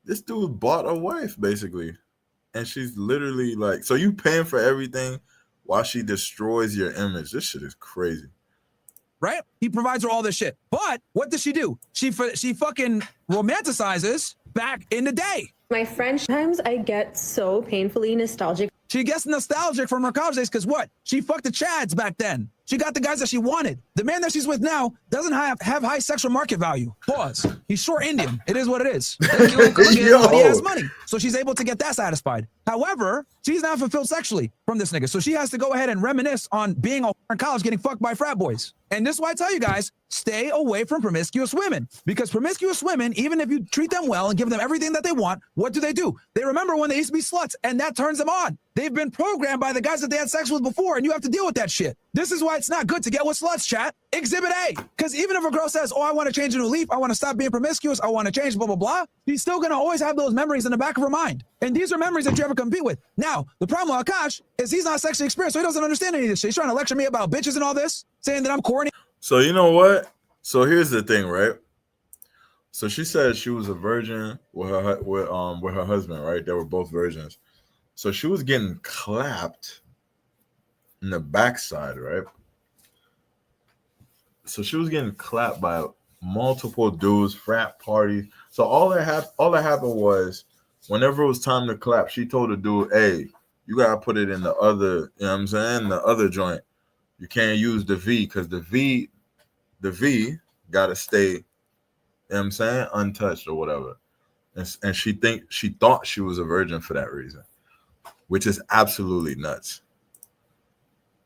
This dude bought a wife basically, and she's literally like, "So you paying for everything while she destroys your image?" This shit is crazy. Right? He provides her all this shit. But what does she do? She fucking romanticizes back in the day. My friend, sometimes I get so painfully nostalgic. She gets nostalgic from her college days because what? She fucked the Chads back then. She got the guys that she wanted. The man that she's with now doesn't have high sexual market value. Pause. He's short Indian. It is what it is. He has money. So she's able to get that satisfied. However, she's not fulfilled sexually from this nigga. So she has to go ahead and reminisce on being in college getting fucked by frat boys. And this is why I tell you guys, stay away from promiscuous women. Because promiscuous women, even if you treat them well and give them everything that they want, what do? They remember when they used to be sluts, and that turns them on. They've been programmed by the guys that they had sex with before, and you have to deal with that shit. This is why it's not good to get with sluts, chat. Exhibit A. Because even if a girl says, oh, I want to change a new leaf, I want to stop being promiscuous, I want to change, blah, blah, blah, she's still going to always have those memories in the back of her mind. And these are memories that you ever compete with. Now, the problem with Akash is he's not sexually experienced, so he doesn't understand any of this shit. He's trying to lecture me about bitches and all this, saying that I'm corny. So you know what? So here's the thing, right? So she said she was a virgin with her husband, right? They were both virgins. So she was getting clapped in the backside, right? So she was getting clapped by multiple dudes, frat parties. So all that happened was whenever it was time to clap, she told the dude, "Hey, you gotta put it in the other, you know what I'm saying, the other joint. You can't use the V because the V gotta stay, you know what I'm saying, untouched or whatever." And she thought she was a virgin for that reason, which is absolutely nuts.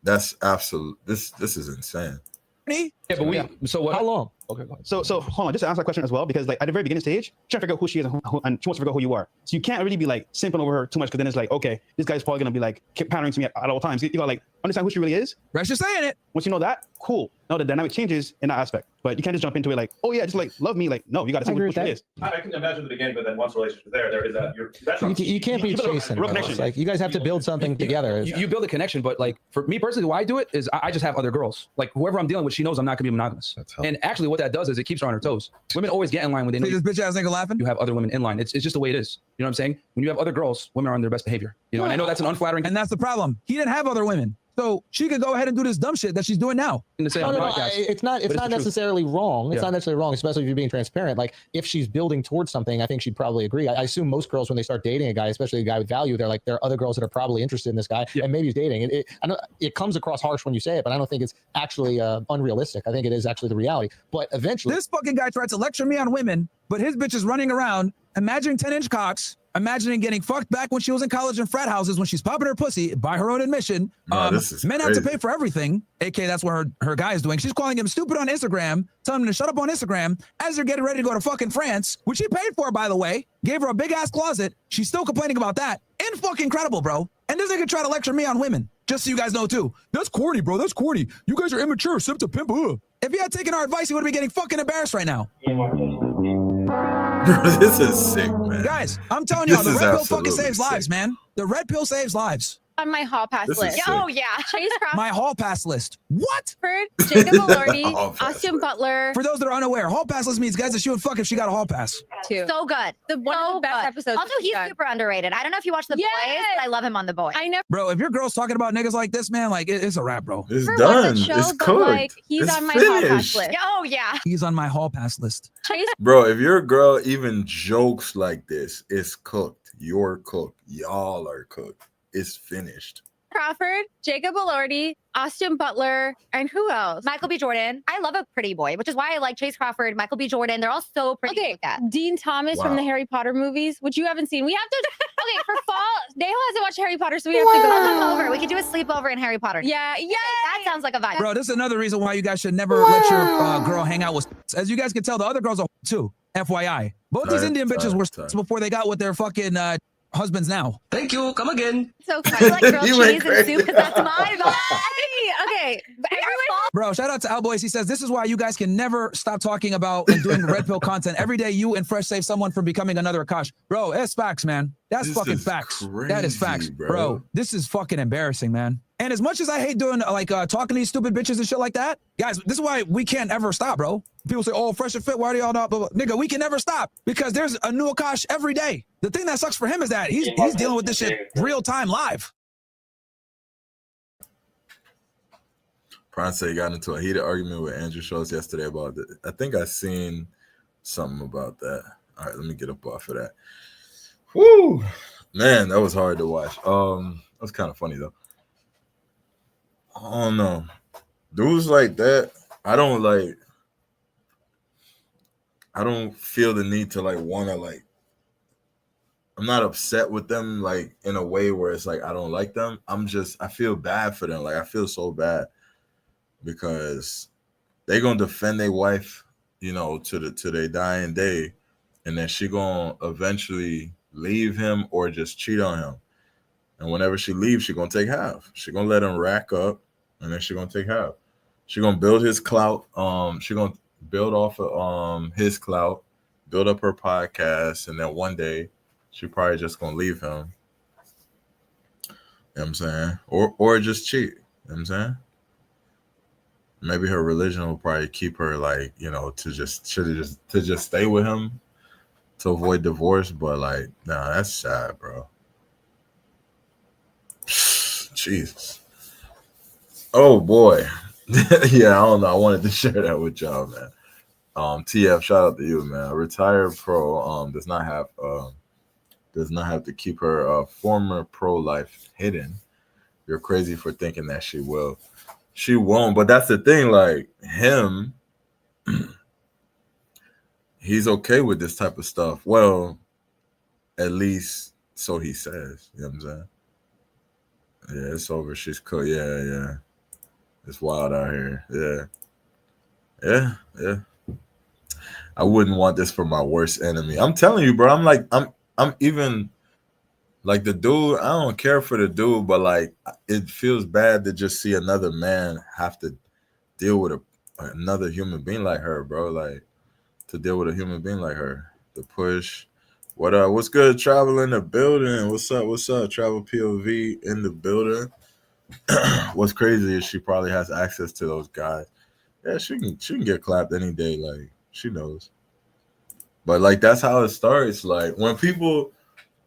That's absolute. This is insane. Yeah, but so what? How long? Okay, go ahead. So hold on, just to answer that question as well, because like at the very beginning stage, trying to figure out who she is and she wants to figure out who you are. So you can't really be like simping over her too much, because then it's like, okay, this guy's probably gonna be like pandering to me at all times. You gotta like understand who she really is. Right, just saying it. Once you know that, cool. Now the dynamic changes in that aspect, but you can't just jump into it like, oh yeah, just like love me. Like no, you gotta see who she is. I can imagine the beginning, but then once relationship is there is that you can't be chasing. It's like you guys have to build something together. You build a connection, but like for me personally, the way I do it is I just have other girls. Like whoever I'm dealing with, she knows I'm not gonna be monogamous. And actually, what that does is it keeps her on her toes. Women always get in line when they know. See this bitch ass nigga laughing? You have other women in line. It's just the way it is. You know what I'm saying? When you have other girls, women are on their best behavior. You know, and I know that's an unflattering. And that's the problem. He didn't have other women. So she could go ahead and do this dumb shit that she's doing now. It's not necessarily wrong. It's not necessarily wrong, especially if you're being transparent. Like if she's building towards something, I think she'd probably agree. I assume most girls, when they start dating a guy, especially a guy with value, they're like, there are other girls that are probably interested in this guy, and maybe he's dating. I know it comes across harsh when you say it, but I don't think it's actually unrealistic. I think it is actually the reality. But eventually, this fucking guy tried to lecture me on women, but his bitch is running around imagining 10-inch cocks, imagining getting fucked back when she was in college in frat houses when she's popping her pussy by her own admission. Men have to pay for everything. AK, that's what her guy is doing. She's calling him stupid on Instagram, telling him to shut up on Instagram as they're getting ready to go to fucking France, which he paid for, by the way. Gave her a big ass closet. She's still complaining about that. Fucking incredible, bro. And this nigga try to lecture me on women. Just so you guys know too. That's corny, bro. That's corny. You guys are immature. Simp to pimp. If he had taken our advice, he would be getting fucking embarrassed right now. This is sick, man. Guys, I'm telling y'all, the red pill fucking saves lives, man. The red pill saves lives. On my hall pass This is list. sick. Oh yeah. Chase My hall pass list. What? Crawford, Jacob Elordi, Hall pass Austin list. Butler. For those that are unaware, hall pass list means guys that she would fuck if she got a hall pass. Too. So good. One of the best good. episodes. Also, he's super underrated. I don't know if you watch The Boys, but I love him on The Boys. I never Bro, if your girl's talking about niggas like this, man, like it's a wrap, bro. It's watched done. that show, It's but cooked. like he's It's on my hall pass finished. list. Oh yeah. He's on my hall pass list. Chase Bro, if your girl even jokes like this, it's cooked. You're cooked. Y'all are cooked. It's finished. Crawford, Jacob Elordi, Austin Butler, and who else? Michael B. Jordan. I love a pretty boy, which is why I like Chase Crawford, Michael B. Jordan. They're all so pretty to Okay, look at. Dean Thomas Wow. from the Harry Potter movies, which you haven't seen. We have to. Okay, for fall, Dale hasn't watched Harry Potter, so we have to go. I'll come over. We could do a sleepover in Harry Potter. Yeah, yeah. That sounds like a vibe. Bro, this is another reason why you guys should never let your girl hang out with. As you guys can tell, the other girls are too. FYI, both these Tight, Indian bitches were tight. before they got with their fucking husbands now. Thank you. Come again. So I funny. like grilled You went cheese and soup because that's my vibe. Okay, but everyone. Bro, shout out to Alboys. He says this is why you guys can never stop talking about and doing red pill content. Every day you and Fresh save someone from becoming another Akash. Bro, that's facts, man. That's This fucking is facts. That is facts, crazy, bro. This is fucking embarrassing, man. And as much as I hate doing like talking to these stupid bitches and shit like that, guys, this is why we can't ever stop, bro. People say, "Oh, Fresh and Fit, why do y'all not?" Blah, blah. Nigga, we can never stop because there's a new Akash every day. The thing that sucks for him is that he's dealing with this shit real time live. Pronce got into a heated argument with Andrew Schultz yesterday about it. I think I seen something about that. All right, let me get up off of that. Woo! Man, that was hard to watch. That was kind of funny though. I don't know. Dudes like that, I don't feel the need to want to I'm not upset with them in a way where it's I don't like them. I feel bad for them. I feel so bad because they gonna defend their wife, to their dying day, and then she gonna eventually leave him or just cheat on him. And whenever she leaves, she gonna take half. She gonna let him rack up, and then she gonna take half. She gonna build his clout. She gonna build off of his clout, build up her podcast, and then one day she probably just gonna leave him. You know what I'm saying? Or just cheat. You know what I'm saying? Maybe her religion will probably keep her to just stay with him to avoid divorce, but nah, that's sad, bro. Jesus. Oh boy. Yeah, I don't know. I wanted to share that with y'all, man. TF, shout out to you, man. A retired pro does not have to keep her former pro life hidden. You're crazy for thinking that she will. She won't, but that's the thing, him, he's okay with this type of stuff. Well, at least so he says. You know what I'm saying? Yeah, it's over. She's cool. Yeah. It's wild out here. Yeah. I wouldn't want this for my worst enemy. I'm telling you, bro. I'm even the dude. I don't care for the dude, but it feels bad to just see another man have to deal with another human being like her, bro. To deal with a human being like her. The push. What's good? Travel in the building. What's up? Travel POV in the building. What's crazy is she probably has access to those guys. Yeah, she can get clapped any day. She knows. But that's how it starts. When people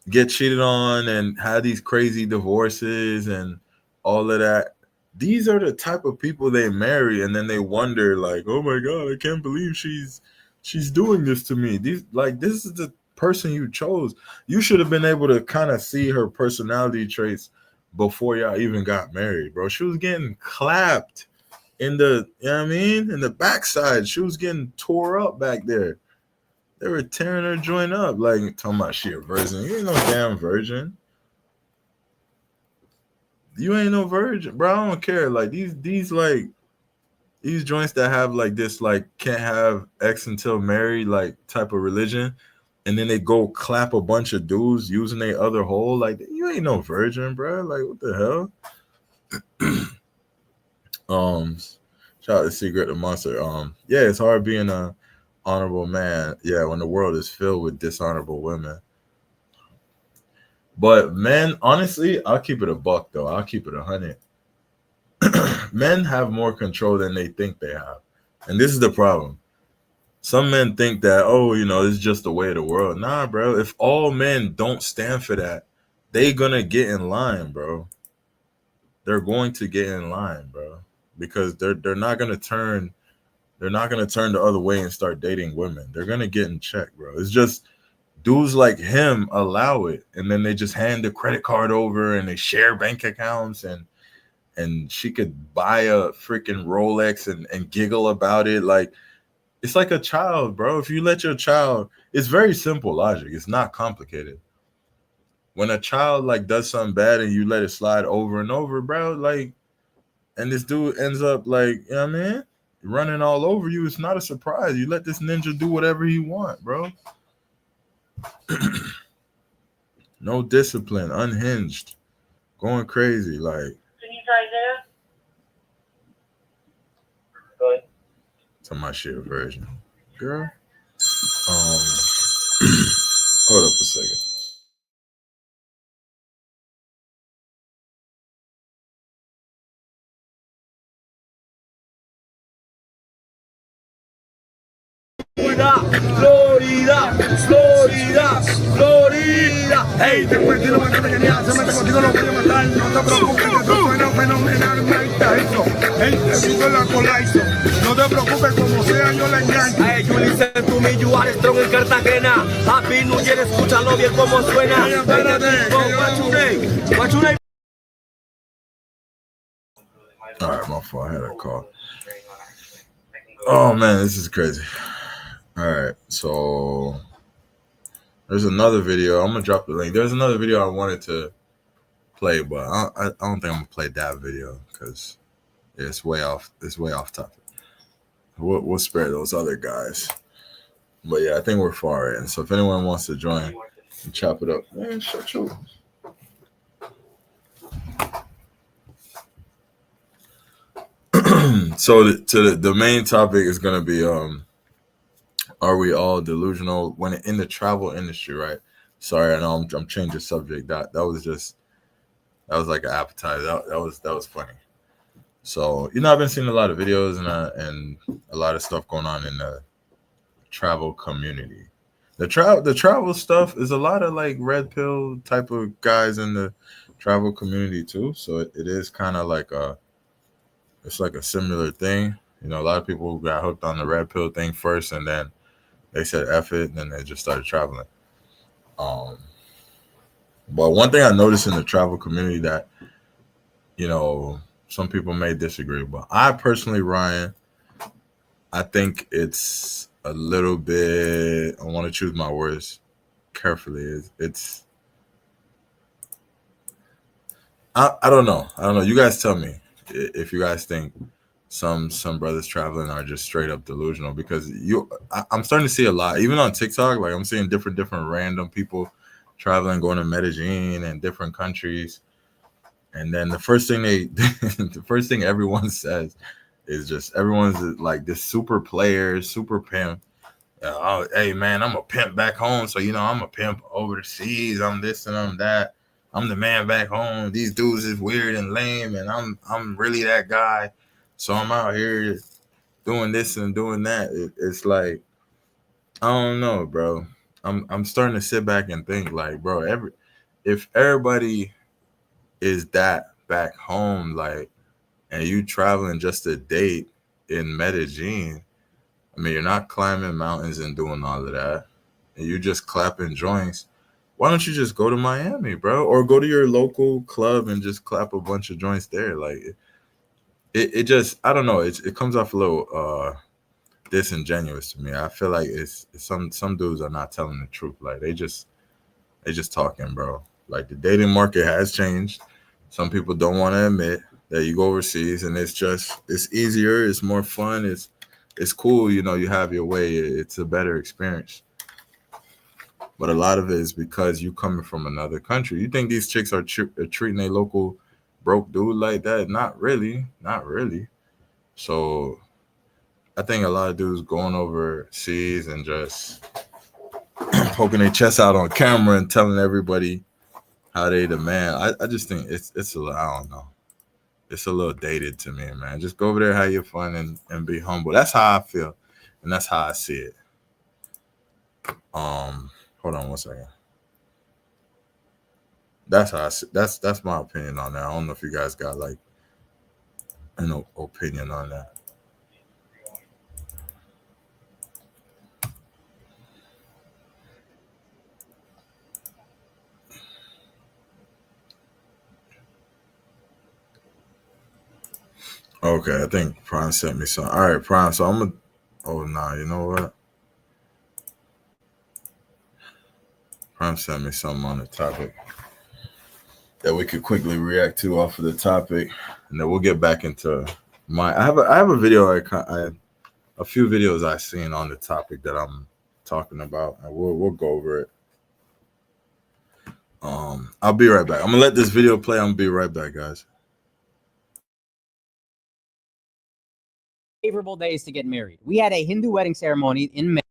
get cheated on and have these crazy divorces and all of that, these are the type of people they marry, and then they wonder oh my God, I can't believe she's doing this to me. This is the person you chose. You should have been able to kind of see her personality traits before y'all even got married, bro. She was getting clapped in the, in the backside. She was getting tore up back there. They were tearing her joint up, talking about she a virgin. You ain't no damn virgin. You ain't no virgin, bro. I don't care. These joints that have this can't have X until married type of religion, and then they go clap a bunch of dudes using their other hole. You ain't no virgin, bro. What the hell? Shout out to Secret the Monster. Yeah, it's hard being a honorable man. Yeah, when the world is filled with dishonorable women. But men, honestly, I'll keep it a buck though. I'll keep it 100. Men have more control than they think they have. And this is the problem. Some men think that, oh, you know, it's just the way of the world. Nah, bro. If all men don't stand for that, they gonna get in line, bro. They're going to get in line, bro. Because they're not gonna turn the other way and start dating women. They're gonna get in check, bro. It's just dudes like him allow it, and then they just hand the credit card over and they share bank accounts, and she could buy a freaking Rolex and giggle about it. Like, it's like a child, bro. If you let your child, it's very simple logic. It's not complicated. When a child like does something bad and you let it slide over and over, bro, like, and this dude ends up like, you know what I mean, running all over you, it's not a surprise. You let this ninja do whatever he want, bro. No discipline, unhinged, going crazy. Like, Can you try there? Go ahead. To my shit version, girl. Hold up a second. Florida, Florida, Florida. Hey, después de lo que te quería, se mete contigo, lo voy a matar. No te preocupes, que tú suena fenomenal, Mike Tyson. Hey, te pico la colaizo. No te preocupes, como sea, yo la engancho. Hey, you listen to me, you are strong en Cartagena. Happy New Year, escúchalo bien como suena. Oye, espérate. What's your name? All right, my fault. I had a call. Oh man, this is crazy. All right, so there's another video. I'm gonna drop the link. There's another video I wanted to play, but I don't think I'm gonna play that video because it's way off. It's way off topic. We'll spare those other guys. But yeah, I think we're far in. So if anyone wants to join and chop it up, man, shut your. So the main topic is gonna be are we all delusional when in the travel industry, right? Sorry, I know I'm changing subject. That was like an appetizer. That was funny. So I've been seeing a lot of videos and a lot of stuff going on in the travel community. The travel stuff is a lot of like red pill type of guys in the travel community too. So it is kind of like it's like a similar thing. A lot of people got hooked on the red pill thing first, and then they said F it, and then they just started traveling. But one thing I noticed in the travel community that, some people may disagree, but I personally, Ryan, I think it's a little bit, I want to choose my words carefully. I don't know. You guys tell me if you guys think some brothers traveling are just straight up delusional, because I'm starting to see a lot, even on TikTok. Like, I'm seeing different random people traveling, going to Medellin and different countries, and then the first thing everyone says is just everyone's like this super player, super pimp. Oh, hey man, I'm a pimp back home, so I'm a pimp overseas. I'm this and I'm that. I'm the man back home. These dudes is weird and lame, and I'm really that guy. So I'm out here doing this and doing that. It's like, I don't know, bro. I'm starting to sit back and think like, bro, if everybody is that back home, like, and you traveling just to date in Medellin, I mean, you're not climbing mountains and doing all of that, and you just clapping joints. Why don't you just go to Miami, bro, or go to your local club and just clap a bunch of joints there? Like, it just, I don't know. It comes off a little disingenuous to me. I feel like it's some dudes are not telling the truth. Like, they just talking, bro. Like, the dating market has changed. Some people don't want to admit that you go overseas and it's easier, it's more fun, it's cool, you have your way, it's a better experience. But a lot of it is because you coming from another country. You think these chicks are treating a local broke dude like that? Not really. So I think a lot of dudes going overseas and just poking their chest out on camera and telling everybody how they the man. I just think it's a little, I don't know. It's a little dated to me, man. Just go over there, have your fun, and be humble. That's how I feel, and that's how I see it. Hold on one second. That's how I see, that's my opinion on that. I don't know if you guys got like an opinion on that. Okay, I think Prime sent me some. All right, Prime. So I'm gonna. Oh nah, you know what? Prime sent me something on the topic that we could quickly react to off of the topic, and then we'll get back into my. I have a video. A few videos I've seen on the topic that I'm talking about, and we'll go over it. I'll be right back. I'm gonna let this video play. I'm gonna be right back, guys. Favorable days to get married. We had a Hindu wedding ceremony in May.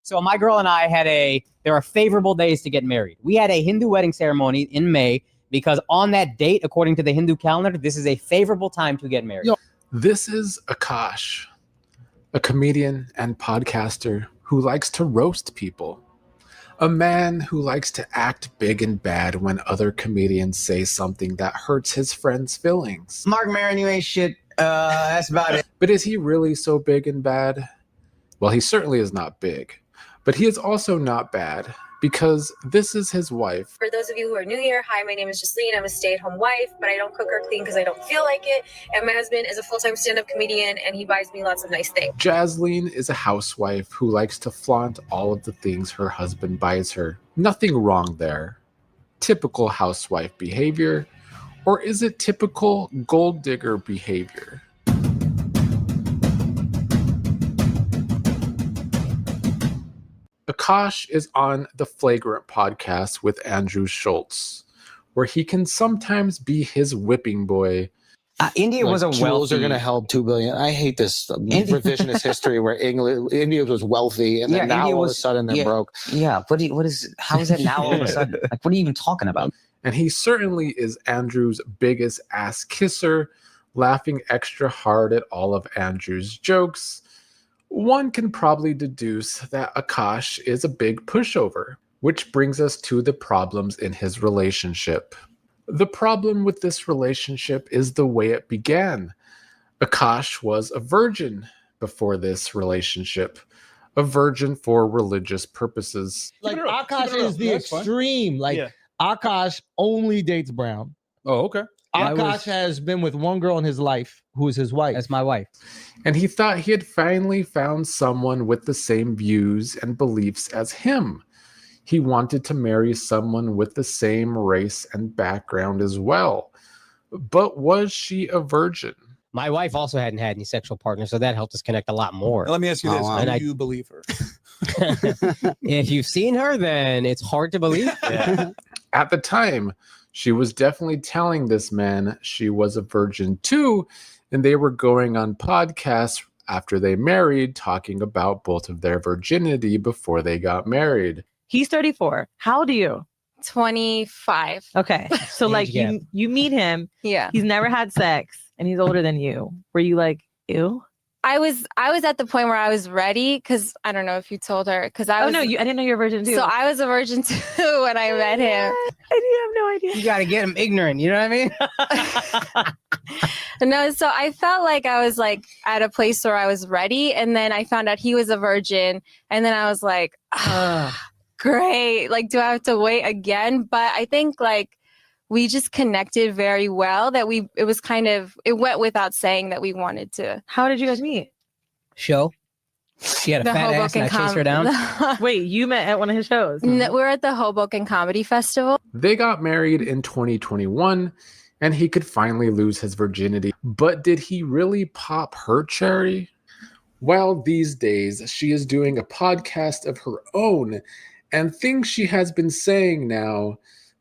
So my girl and I there are favorable days to get married. We had a Hindu wedding ceremony in May because on that date, according to the Hindu calendar, this is a favorable time to get married. This is Akash, a comedian and podcaster who likes to roast people. A man who likes to act big and bad when other comedians say something that hurts his friends' feelings. Mark Maron, you ain't shit. That's about it. But is he really so big and bad? Well, he certainly is not big. But he is also not bad because this is his wife. For those of you who are new here, hi, my name is Jasleen. I'm a stay-at-home wife, but I don't cook or clean because I don't feel like it. And my husband is a full-time stand-up comedian, and he buys me lots of nice things. Jasleen is a housewife who likes to flaunt all of the things her husband buys her. Nothing wrong there. Typical housewife behavior. Or is it typical gold digger behavior? Akash is on the Flagrant podcast with Andrew Schultz, where he can sometimes be his whipping boy. India was a Jewels wealthy. are going to help 2 billion. I hate this revisionist history where India was wealthy and then now India all of a sudden they're broke. Yeah, how is it now all of a sudden? Like, what are you even talking about? And he certainly is Andrew's biggest ass kisser, laughing extra hard at all of Andrew's jokes. One can probably deduce that Akash is a big pushover, which brings us to the problems in his relationship. The problem with this relationship is the way it began. Akash was a virgin before this relationship, a virgin for religious purposes. Like Akash is the extreme. Akash only dates brown. Oh, okay. Akash has been with one girl in his life who is his wife. That's my wife. And he thought he had finally found someone with the same views and beliefs as him. He wanted to marry someone with the same race and background as well. But was she a virgin? My wife also hadn't had any sexual partners, so that helped us connect a lot more. Now, let me ask you this. Do you believe her? If you've seen her, then it's hard to believe. Yeah. At the time, she was definitely telling this man she was a virgin too, and they were going on podcasts after they married, talking about both of their virginity before they got married. He's 34. How old are you? 25. Okay. So Age like gap. you meet him. Yeah. He's never had sex and he's older than you. Were you like, ew? I was at the point where I was ready because I don't know if you told her because I was. no, I didn't know you were a virgin too. So I was a virgin too when I met him. I have no idea. You got to get him ignorant. You know what I mean? No, so I felt like I was like at a place where I was ready, and then I found out he was a virgin, and then I was like, great. Like, do I have to wait again? But I think like we just connected very well that it went without saying that we wanted to. How did you guys meet? Show. She had a The fat ass and I chased her down. Wait, you met at one of his shows? No, we're at the Hoboken Comedy Festival. They got married in 2021, and he could finally lose his virginity. But did he really pop her cherry? Well, these days, she is doing a podcast of her own and thinks she has been saying now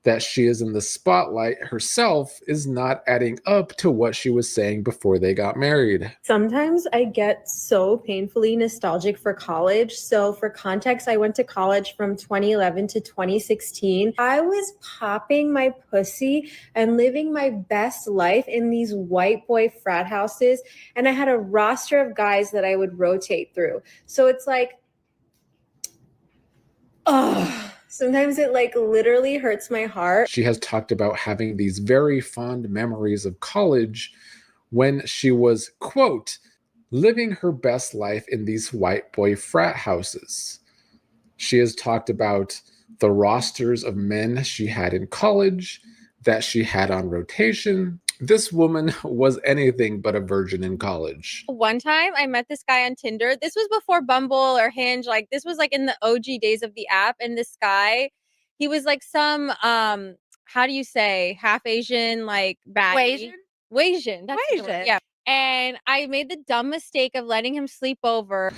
that she is in the spotlight herself is not adding up to what she was saying before they got married. Sometimes I get so painfully nostalgic for college. So for context, I went to college from 2011 to 2016. I was popping my pussy and living my best life in these white boy frat houses. And I had a roster of guys that I would rotate through. So it's like, oh, sometimes it like literally hurts my heart. She has talked about having these very fond memories of college when she was, quote, living her best life in these white boy frat houses. She has talked about the rosters of men she had in college, that she had on rotation. This woman was anything but a virgin in college. One time I met this guy on Tinder. This was before Bumble or Hinge. Like this was like in the OG days of the app. And this guy, he was like some how do you say, half Asian, like baddie. Wasian. That's the word. Yeah. And I made the dumb mistake of letting him sleep over.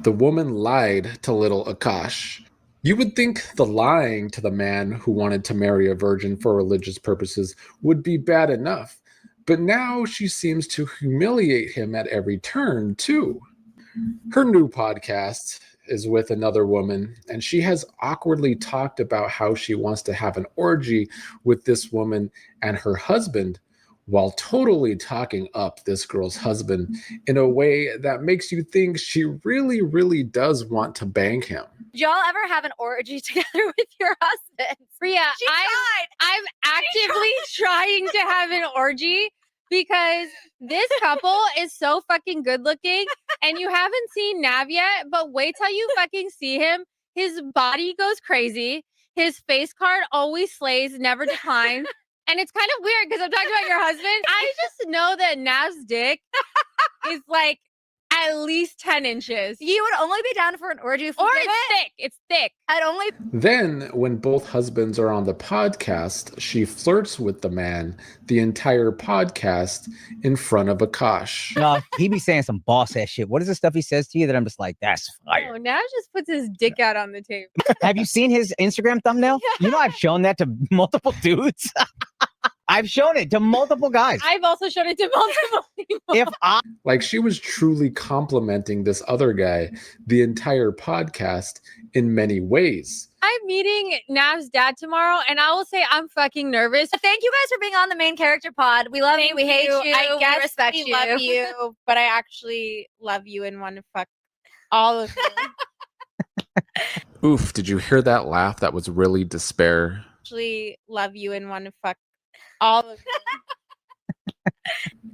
The woman lied to little Akash. You would think the lying to the man who wanted to marry a virgin for religious purposes would be bad enough. But now she seems to humiliate him at every turn, too. Her new podcast is with another woman, and she has awkwardly talked about how she wants to have an orgy with this woman and her husband, while totally talking up this girl's husband in a way that makes you think she really, really does want to bang him. Did y'all ever have an orgy together with your husband? Priya, I'm actively trying to have an orgy because this couple is so fucking good looking and you haven't seen Nav yet, but wait till you fucking see him. His body goes crazy. His face card always slays, never declines. And it's kind of weird because I'm talking about your husband. I just know that Nav's dick is like at least 10 inches. You would only be down for an orgy if or it's thick. It's thick. I'd only. Then, when both husbands are on the podcast, she flirts with the man the entire podcast in front of Akash. No, he be saying some boss ass shit. What is the stuff he says to you that I'm just like, that's fire? Oh, Nav just puts his dick out on the table. Have you seen his Instagram thumbnail? Yeah. You know, I've shown that to multiple dudes. I've shown it to multiple guys. I've also shown it to multiple people. Like, she was truly complimenting this other guy the entire podcast in many ways. I'm meeting Nav's dad tomorrow, and I will say I'm fucking nervous. Thank you guys for being on the main character pod. We love you. We hate you. I guess we respect you. love you, but I actually love you and want to fuck all of you. Oof, did you hear that laugh? That was really despair. Actually love you and want to fuck all of you.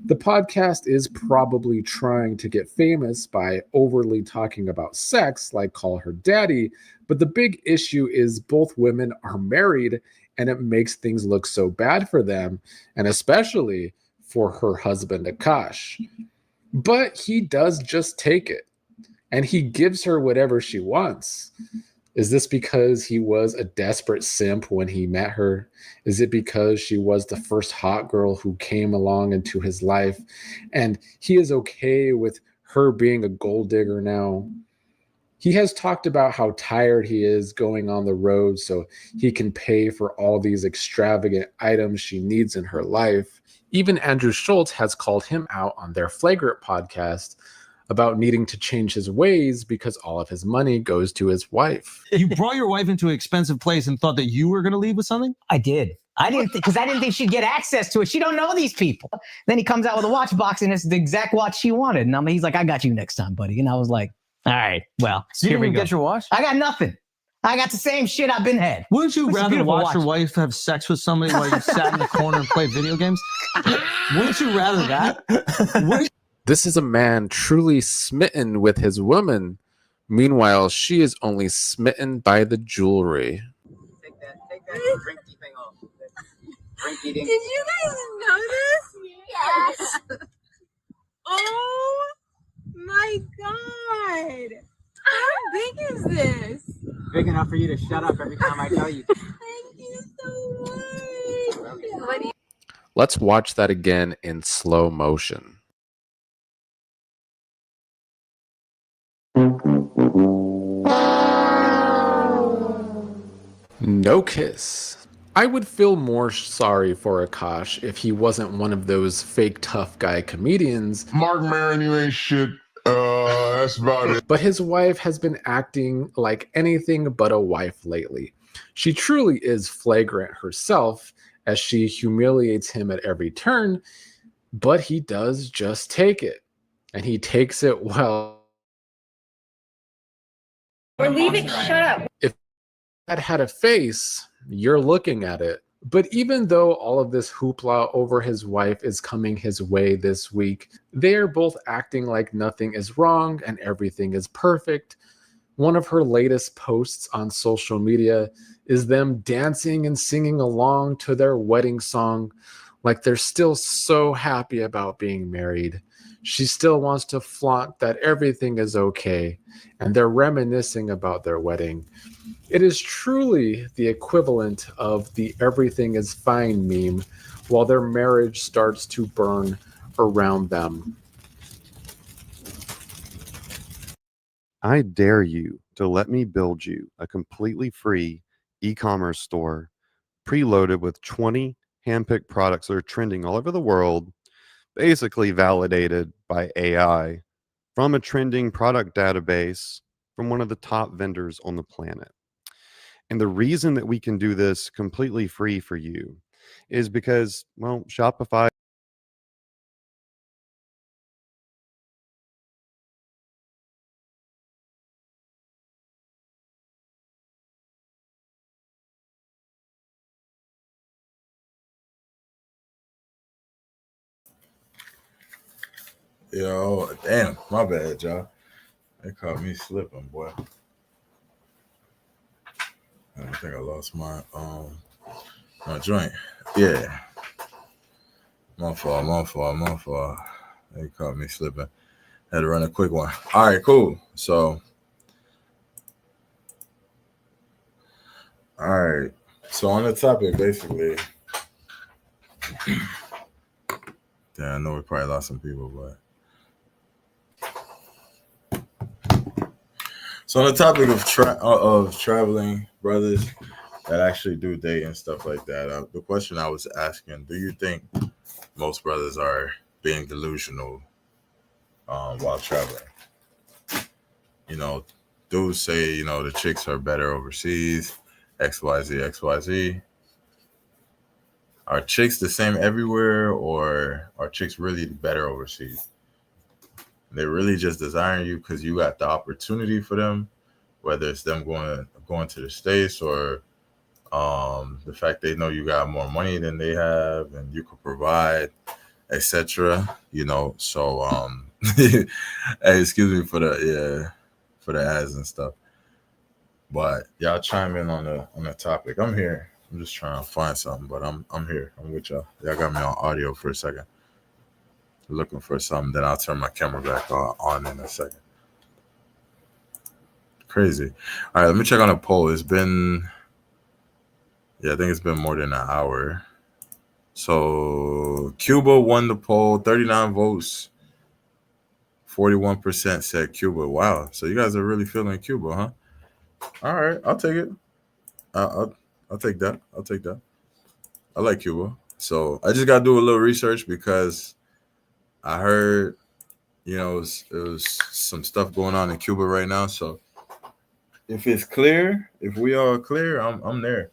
The podcast is probably trying to get famous by overly talking about sex, like call her daddy, but the big issue is both women are married and it makes things look so bad for them, and especially for her husband Akash. But he does just take it, and he gives her whatever she wants. Is this because he was a desperate simp when he met her? Is it because she was the first hot girl who came along into his life and he is okay with her being a gold digger now? He has talked about how tired he is going on the road so he can pay for all these extravagant items she needs in her life. Even Andrew Schultz has called him out on their Flagrant podcast about needing to change his ways because all of his money goes to his wife. You brought your wife into an expensive place and thought that you were going to leave with something? I did. I didn't because I didn't think she'd get access to it. She don't know these people. Then he comes out with a watch box and it's the exact watch she wanted. And he's like, I got you next time, buddy. And I was like, all right, well, So you here didn't we even go. get your watch? I got nothing. I got the same shit I've been had. Wouldn't you It's a rather beautiful watch watch. your wife have sex with somebody while you sat in the corner and play video games? Wouldn't you rather that? This is a man truly smitten with his woman. Meanwhile, she is only smitten by the jewelry. Did you guys know this? Yes. Oh my god. How big is this? Big enough for you to shut up every time I tell you. Thank you so much. Let's watch that again in slow motion. No kiss. I would feel more sorry for Akash if he wasn't one of those fake tough guy comedians. Mark Maron, you ain't shit. That's about it. But his wife has been acting like anything but a wife lately. She truly is flagrant herself as she humiliates him at every turn, but he does just take it. And he takes it well. We're leaving. Shut up. If that had a face, you're looking at it. But even though all of this hoopla over his wife is coming his way this week, they are both acting like nothing is wrong and everything is perfect. One of her latest posts on social media is them dancing and singing along to their wedding song like they're still so happy about being married. She still wants to flaunt that everything is okay, and they're reminiscing about their wedding. It is truly the equivalent of the everything is fine meme while their marriage starts to burn around them. I dare you to let me build you a completely free e-commerce store preloaded with 20 handpicked products that are trending all over the world, basically validated by AI from a trending product database from one of the top vendors on the planet. And the reason that we can do this completely free for you is because, well, Shopify. Yo, damn, my bad, y'all. They caught me slipping, boy. I think I lost my joint. Yeah. My fault. They caught me slipping. Had to run a quick one. All right, cool. So, all right. So on the topic, basically, yeah, I know we probably lost some people, but so on the topic of traveling brothers that actually do date and stuff like that, the question I was asking: do you think most brothers are being delusional while traveling? You know, dudes say, you know, the chicks are better overseas, XYZ. Are chicks the same everywhere, or are chicks really better overseas? They're really just desiring you because you got the opportunity for them, whether it's them going to the States or the fact they know you got more money than they have and you could provide, etc. You know, so hey, excuse me for the ads and stuff. But y'all chime in on the topic. I'm here. I'm just trying to find something, but I'm here. I'm with y'all. Y'all got me on audio for a second. Looking for something, then I'll turn my camera back on in a second. Crazy. All right, let me check on a poll. It's been, I think it's been more than an hour. So Cuba won the poll, 39 votes. 41% said Cuba. Wow. So you guys are really feeling Cuba, huh? All right, I'll take it. I'll take that. I'll take that. I like Cuba. So I just got to do a little research because I heard, you know, it was some stuff going on in Cuba right now. So if it's clear, if we are clear, I'm there.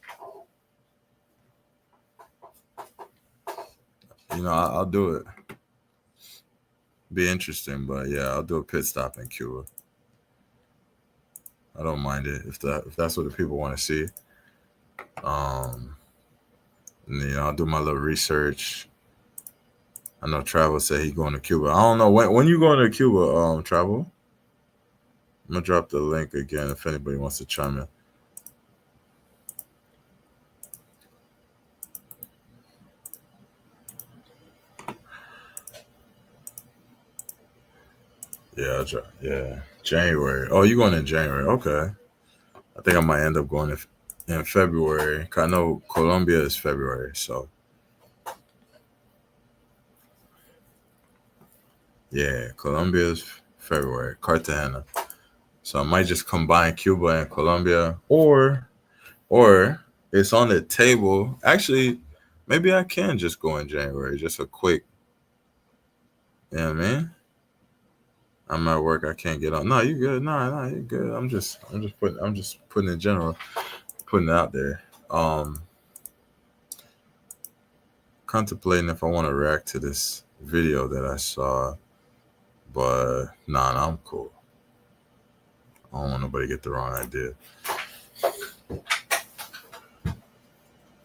You know, I'll do it. Be interesting, but yeah, I'll do a pit stop in Cuba. I don't mind it if that's what the people want to see. And, you know, I'll do my little research. I know Travel said he's going to Cuba. I don't know when you going to Cuba, Travel. I'm gonna drop the link again if anybody wants to chime in. Yeah, January. Oh, you going in January? Okay. I think I might end up going in February. 'Cause I know Colombia is February, so yeah, Colombia is February. Cartagena. So I might just combine Cuba and Colombia, or it's on the table. Actually, maybe I can just go in January. Just a quick. Yeah, man. I'm at work. I can't get on. No, you good. No, you good. I'm just putting in general, putting it out there. Contemplating if I want to react to this video that I saw, but nah, I'm cool. I don't want nobody to get the wrong idea.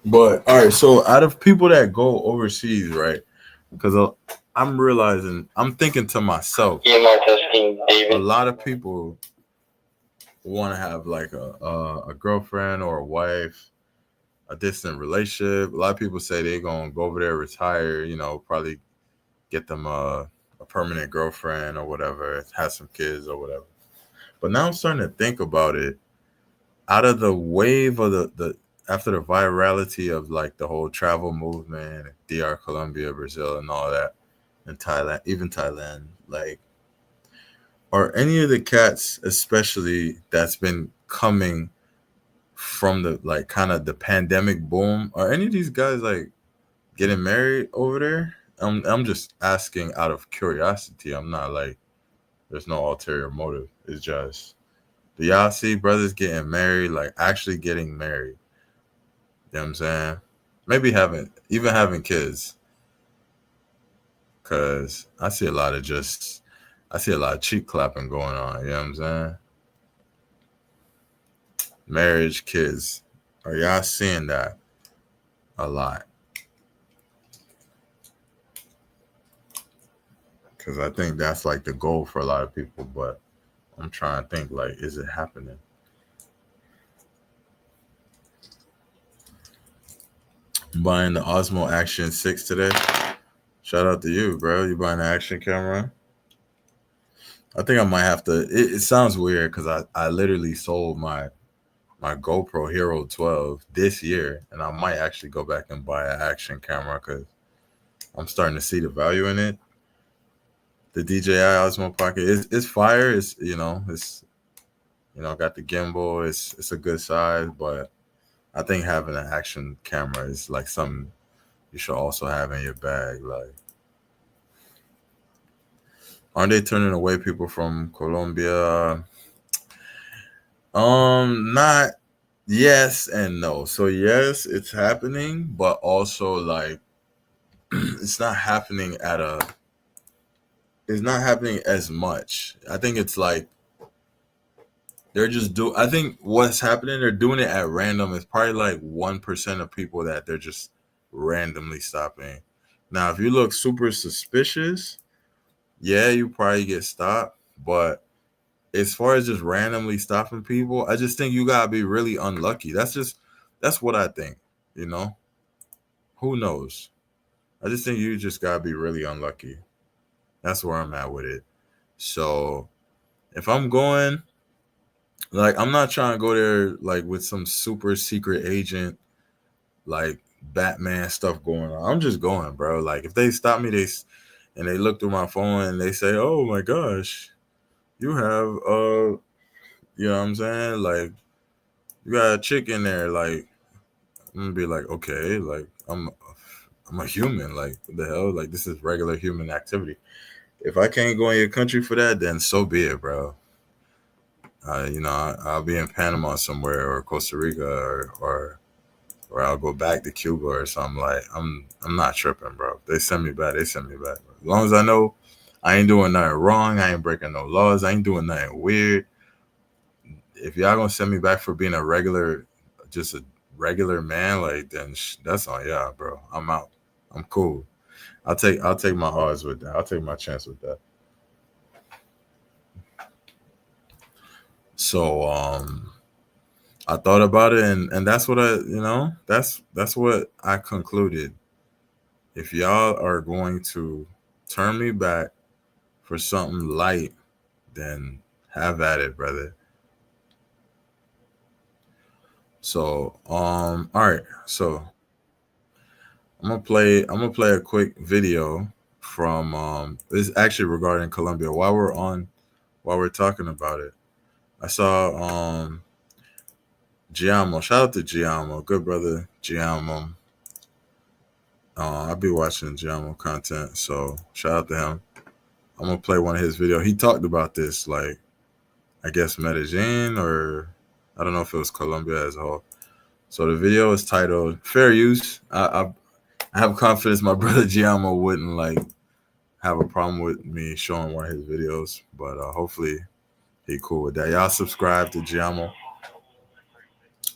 But all right, so out of people that go overseas, right? Because I'm realizing, I'm thinking to myself, a lot of people want to have like a girlfriend or a wife, a distant relationship. A lot of people say they're gonna go over there, retire, probably get them a permanent girlfriend or whatever, have some kids or whatever. But now I'm starting to think about it. Out of the wave of the after the virality of like the whole travel movement, DR, Colombia, Brazil, and all that, and Thailand, even Thailand, like, are any of the cats, especially that's been coming from the like kind of the pandemic boom, are any of these guys like getting married over there? I'm just asking out of curiosity. I'm not like, there's no ulterior motive. It's just, do y'all see brothers getting married, like actually getting married? You know what I'm saying? Maybe having kids. Cause I see a lot of cheek clapping going on, you know what I'm saying? Marriage, kids. Are y'all seeing that a lot? Cause I think that's like the goal for a lot of people, but I'm trying to think, like, is it happening? I'm buying the Osmo Action 6 today. Shout out to you, bro. You buying the action camera? I think I might have to. It sounds weird because I literally sold my GoPro Hero 12 this year, and I might actually go back and buy an action camera because I'm starting to see the value in it. The DJI Osmo Pocket is fire. It's got the gimbal. It's a good size, but I think having an action camera is like something you should also have in your bag. Like, aren't they turning away people from Colombia? Not yes and no. So yes, it's happening, but also like it's not happening as much. I think it's like I think what's happening, they're doing it at random. It's probably like 1% of people that they're just randomly stopping. Now, if you look super suspicious, yeah, you probably get stopped. But as far as just randomly stopping people, I just think you gotta be really unlucky. That's what I think, Who knows? I just think you just gotta be really unlucky. That's where I'm at with it. So if I'm going, like, I'm not trying to go there like with some super secret agent, like Batman stuff going on. I'm just going, bro. Like, if they stop me, and they look through my phone and they say, "Oh my gosh, you have you know what I'm saying? Like, you got a chick in there." Like, I'm gonna be like, okay, like I'm a human. Like, what the hell? Like, this is regular human activity. If I can't go in your country for that, then so be it, bro. I'll be in Panama somewhere or Costa Rica or I'll go back to Cuba or something. Like, I'm not tripping, bro. They send me back. They send me back. Bro. As long as I know I ain't doing nothing wrong, I ain't breaking no laws, I ain't doing nothing weird. If y'all gonna send me back for being a regular man, like, then that's on y'all, bro. I'm out. I'm cool. I'll take my odds with that. I'll take my chance with that. So I thought about it, and that's what that's what I concluded. If y'all are going to turn me back for something light, then have at it, brother. So all right. So I'm gonna play a quick video from this is actually regarding Colombia. While we're talking about it, I saw Giamo. Shout out to Giamo, good brother Giamo. I'll be watching Giamo content, so shout out to him. I'm gonna play one of his videos. He talked about this, like, I guess Medellin, or I don't know if it was Colombia as a whole. So the video is titled "Fair Use." I have confidence my brother Giamo wouldn't like have a problem with me showing one of his videos, but hopefully he cool with that. Y'all subscribe to Giamo.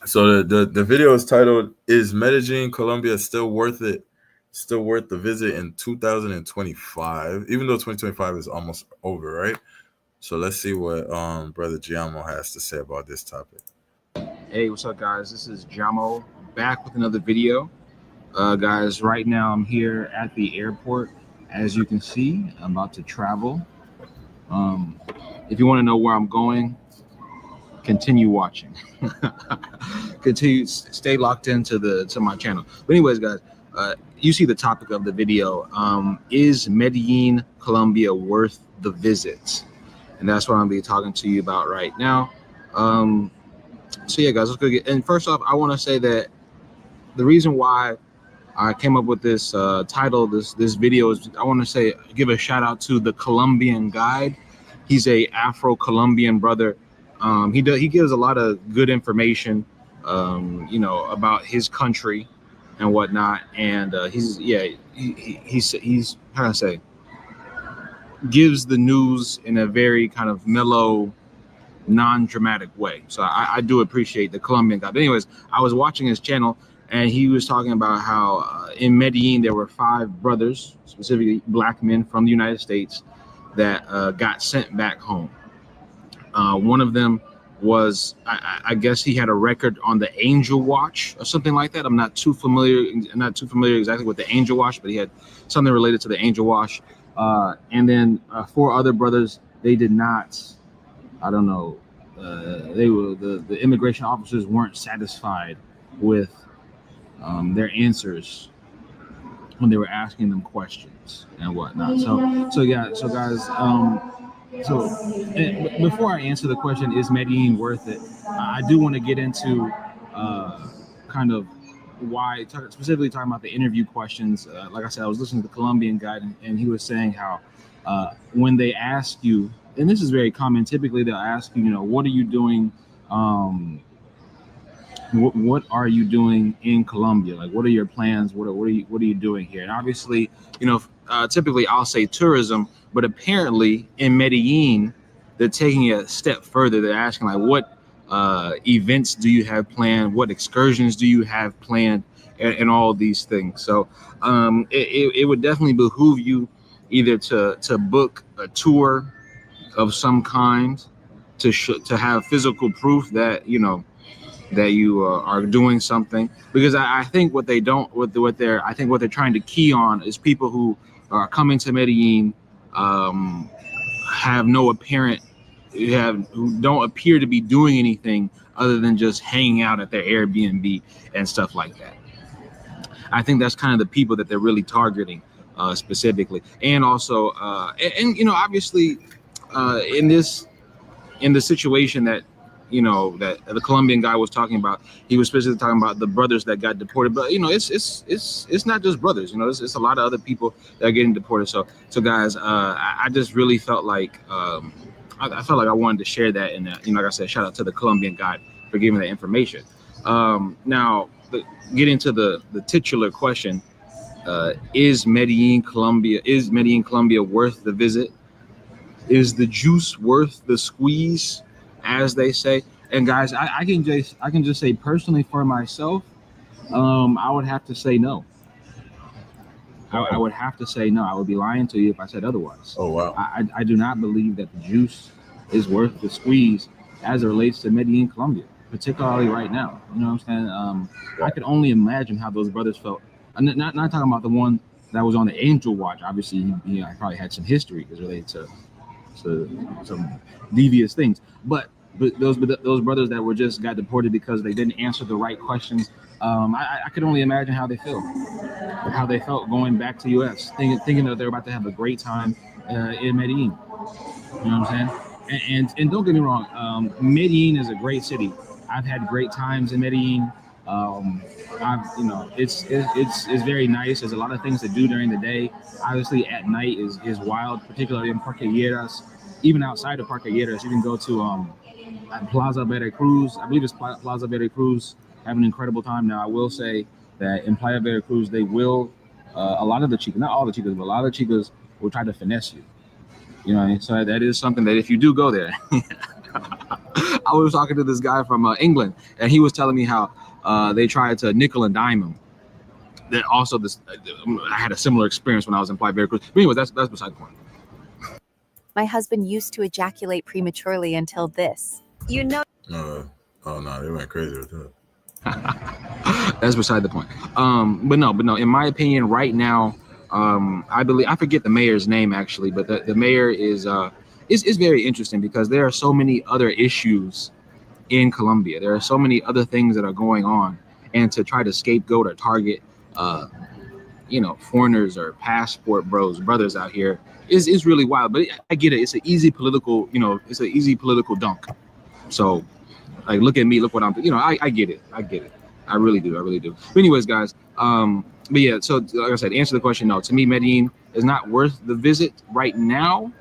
So the video is titled, "Is Medellin, Colombia still worth it? Still worth the visit in 2025?" Even though 2025 is almost over, right? So let's see what brother Giamo has to say about this topic. Hey, what's up, guys? This is Giamo back with another video. Guys, right now I'm here at the airport. As you can see, I'm about to travel. If you want to know where I'm going, continue watching. Stay locked into my channel. But anyways, guys, you see the topic of the video. Is Medellin, Colombia worth the visit? And that's what I'm gonna be talking to you about right now. So yeah, guys, let's go get. And first off, I want to say that the reason why I came up with this title, this video, is I want to give a shout out to the Colombian Guide. He's a Afro-Colombian brother. He gives a lot of good information, you know, about his country and whatnot. And he's how can I say, gives the news in a very kind of mellow, non-dramatic way. So I do appreciate the Colombian guy. But anyways, I was watching his channel and he was talking about how in Medellin there were 5 brothers, specifically black men from the United States, that got sent back home. One of them was, I guess he had a record on the Angel Watch or something like that. I'm not too familiar exactly with the Angel Watch, but he had something related to the Angel Watch. And then 4 other brothers, they did not, I don't know, they were, the immigration officers weren't satisfied with their answers when they were asking them questions and whatnot. So guys, before I answer the question, is Medellin worth it? I do want to get into kind of why, specifically talking about the interview questions. Like I said, I was listening to the Colombian guy, and he was saying how when they ask you, and this is very common, typically they'll ask you, you know, what are you doing? What are you doing in Colombia? Like, what are your plans? What are you doing here? And obviously, you know, typically I'll say tourism, but apparently in Medellin, they're taking it a step further. They're asking, like, what events do you have planned? What excursions do you have planned? And all of these things. So it would definitely behoove you either to book a tour of some kind, to have physical proof that, you know, that you are doing something, because I think what they're trying to key on is people who are coming to Medellin, have no apparent, who don't appear to be doing anything other than just hanging out at their Airbnb and stuff like that. I think that's kind of the people that they're really targeting specifically. And also, and you know, obviously, in the situation that, you know, that the Colombian guy was talking about, he was specifically talking about the brothers that got deported. But you know, it's not just brothers. You know, it's a lot of other people that are getting deported. So guys, I just really felt like I felt like I wanted to share that. And you know, like I said, shout out to the Colombian guy for giving that information. Now, getting to the titular question, is Medellin, Colombia worth the visit? Is the juice worth the squeeze, as they say? And guys, I can just say personally for myself, I would have to say no. I would have to say no. I would be lying to you if I said otherwise. Oh wow. I do not believe that the juice is worth the squeeze as it relates to Medellin, Colombia, particularly right now. You know what I'm saying? I could only imagine how those brothers felt. I'm not talking about the one that was on the Angel Watch. Obviously, he probably had some history as related to some devious things, but those brothers that were just got deported because they didn't answer the right questions, I could only imagine how they felt going back to US, thinking that they're about to have a great time in Medellin. You know what I'm saying? And don't get me wrong, Medellin is a great city. I've had great times in Medellin. It's very nice. There's a lot of things to do during the day. Obviously, at night is wild, particularly in Parquilleras. Even outside of Parquilleras, you can go to at Plaza Veracruz. I believe it's Plaza Veracruz. Have an incredible time. Now, I will say that in Playa Veracruz, they will a lot of the chicas, not all the chicas, but a lot of the chicas will try to finesse you. You know what I mean? So that is something that if you do go there, I was talking to this guy from England, and he was telling me how they tried to nickel and dime him. That also, I had a similar experience when I was in Playa Veracruz. But anyway, that's beside the point. My husband used to ejaculate prematurely until this. You know. Oh no, they went crazy with that. That's beside the point. But no. In my opinion, right now, I forget the mayor's name actually, but the mayor is very interesting because there are so many other issues in Colombia. There are so many other things that are going on, and to try to scapegoat or target, foreigners or passport brothers out here is really wild. But I get it. It's an easy political, dunk. So, like, look at me, look what I'm, I get it. I really do. But anyways, guys, but yeah, so like I said, to answer the question, no, to me, Medellin is not worth the visit right now.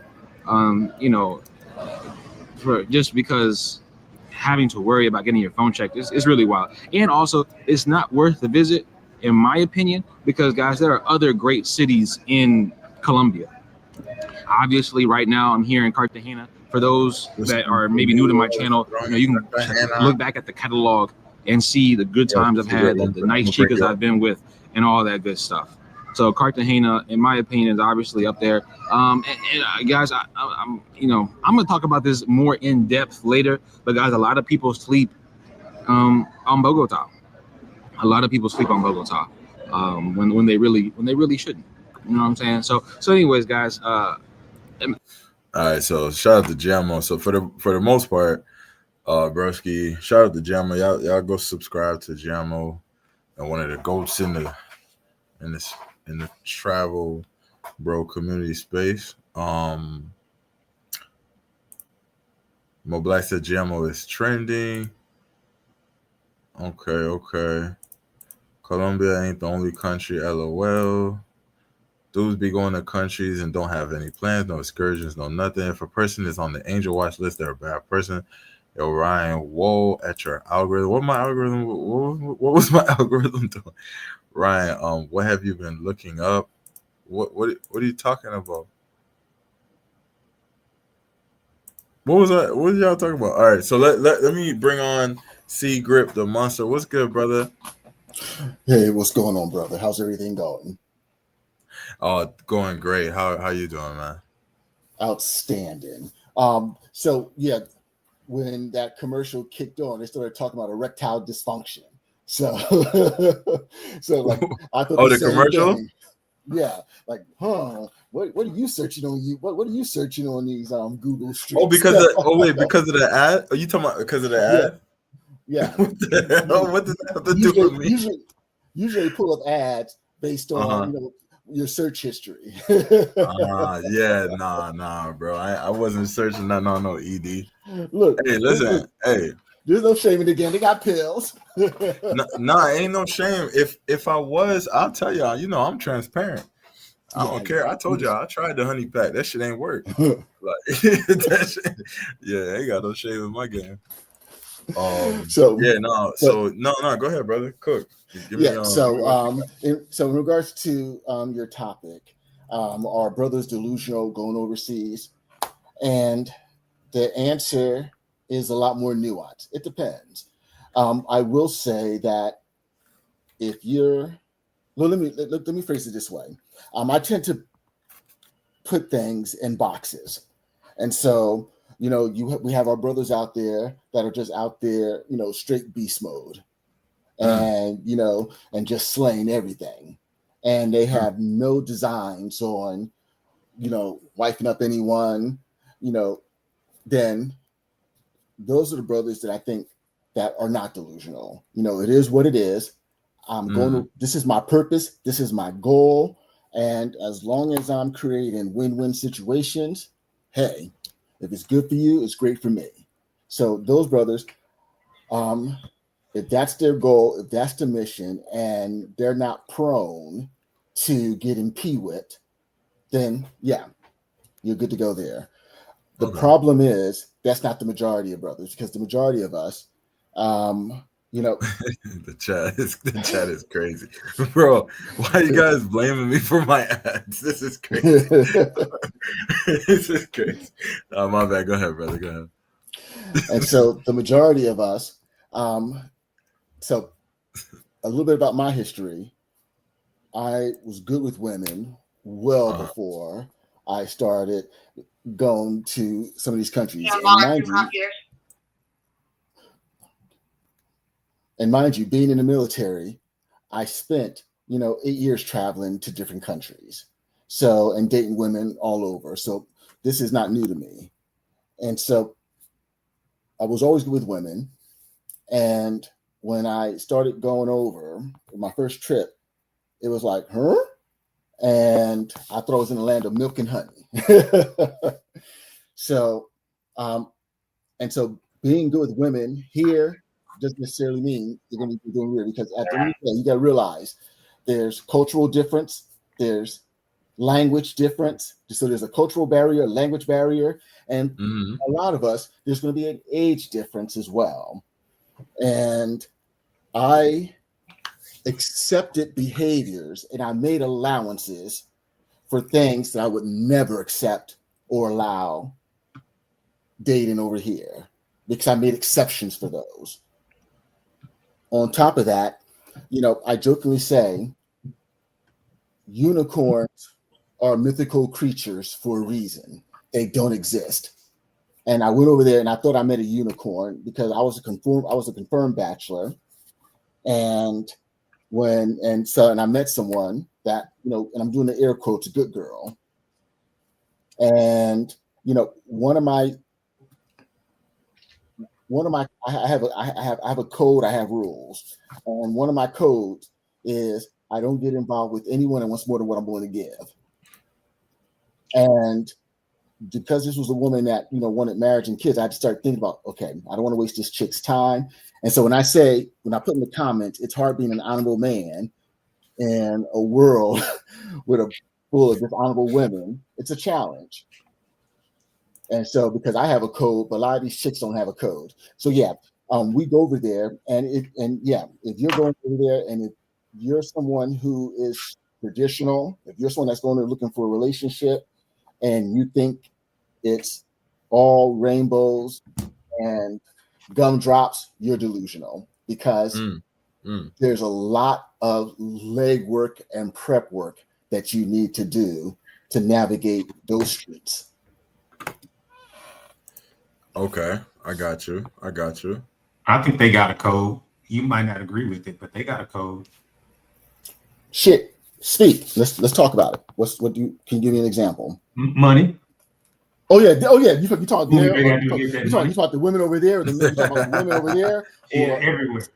For just because having to worry about getting your phone checked is really wild. And also, it's not worth the visit, in my opinion, because guys, there are other great cities in Colombia. Obviously, right now I'm here in Cartagena. For those that are maybe new to my channel, you can look back at the catalog and see the good times I've had, the nice chicas I've been with, and all that good stuff. So Cartagena, in my opinion, is obviously up there. Guys, I'm gonna talk about this more in depth later. But guys, a lot of people sleep on Bogota. A lot of people sleep on Bogota when they really shouldn't. You know what I'm saying? So anyways, guys. All right, so shout out to Jammo. So for the most part, broski, shout out to Jammo. Y'all go subscribe to Jammo, and one of the goats in the travel bro community space. Mo Black said Jammo is trending. Okay. Colombia ain't the only country. LOL. Dudes be going to countries and don't have any plans, no excursions, no nothing. If a person is on the angel watch list, they're a bad person. Yo, Ryan, whoa at your algorithm. What was my algorithm doing? Ryan, what have you been looking up? What are you talking about? What was that? What y'all talking about? All right, so let me bring on C Grip the monster. What's good, brother? Hey, what's going on, brother? How's everything going? Oh, going great. How you doing, man? Outstanding. So yeah, when that commercial kicked on, they started talking about erectile dysfunction. So like I thought the commercial thing. Yeah, like, what are you searching on what are you searching on these Google streets? Because of the ad? Are you talking about because of the ad? Yeah. What the hell? What does that have to do with me? Usually pull up ads based on your search history. Yeah, nah, bro. I wasn't searching nothing on no ED. Look, hey, listen, hey. There's no shame in the game. They got pills. Nah, ain't no shame. If I was, I'll tell y'all. I'm transparent. I don't care. I told y'all I tried the honey pack. That shit ain't work. Like that shit. Yeah, ain't got no shame in my game. So go ahead, brother. Cook. So in regards to your topic, are brothers delusional going overseas? And the answer is a lot more nuanced. It depends. I will say that if you're, let me phrase it this way. I tend to put things in boxes, and so we have our brothers out there that are just out there, straight beast mode, and and just slaying everything, and they have no designs on, wifing up anyone, then those are the brothers that I think that are not delusional. It is what it is. This is my purpose. This is my goal. And as long as I'm creating win-win situations, hey, if it's good for you, it's great for me. So those brothers, If that's their goal, if that's the mission, and they're not prone to getting peewit, then yeah, you're good to go there. The problem is that's not the majority of brothers, because the majority of us, the chat is crazy, bro. Why are you guys blaming me for my ads? This is crazy. This is crazy. My bad. Go ahead, brother. Go ahead. And so the majority of us, so a little bit about my history. I was good with women well before I started going to some of these countries. And mind you, being in the military, I spent 8 years traveling to different countries, and dating women all over. So this is not new to me. And so I was always good with women. And when I started going over my first trip, it was like, huh? And I thought I was in the land of milk and honey. So being good with women here doesn't necessarily mean you're going to be doing weird, because at the end of the day, you got to realize there's cultural difference, there's language difference. So there's a cultural barrier, language barrier, and a lot of us, there's going to be an age difference as well. And I accepted behaviors and I made allowances for things that I would never accept or allow dating over here, because I made exceptions for those. On top of that, I jokingly say unicorns are mythical creatures for a reason. They don't exist. And I went over there and I thought I met a unicorn because I was a confirmed bachelor. And I met someone that, and I'm doing the air quotes, a good girl. And, I have a code, I have rules. And one of my codes is I don't get involved with anyone that wants more than what I'm willing to give. And because this was a woman that, wanted marriage and kids, I had to start thinking about, okay, I don't want to waste this chick's time. And so when I put in the comments, it's hard being an honorable man in a world full of dishonorable women, it's a challenge. And so because I have a code, but a lot of these chicks don't have a code. So yeah, we go over there if you're going over there and if you're someone who is traditional, if you're someone that's going there looking for a relationship and you think it's all rainbows and gumdrops, you're delusional, because there's a lot of legwork and prep work that you need to do to navigate those streets. Okay, I got you. I think they got a code. You might not agree with it, but they got a code. Shit, speak. Let's talk about it. Can you give me an example? Money. Oh yeah. You talk there. You talk the women over there. You talk about the women over there. Yeah, everywhere.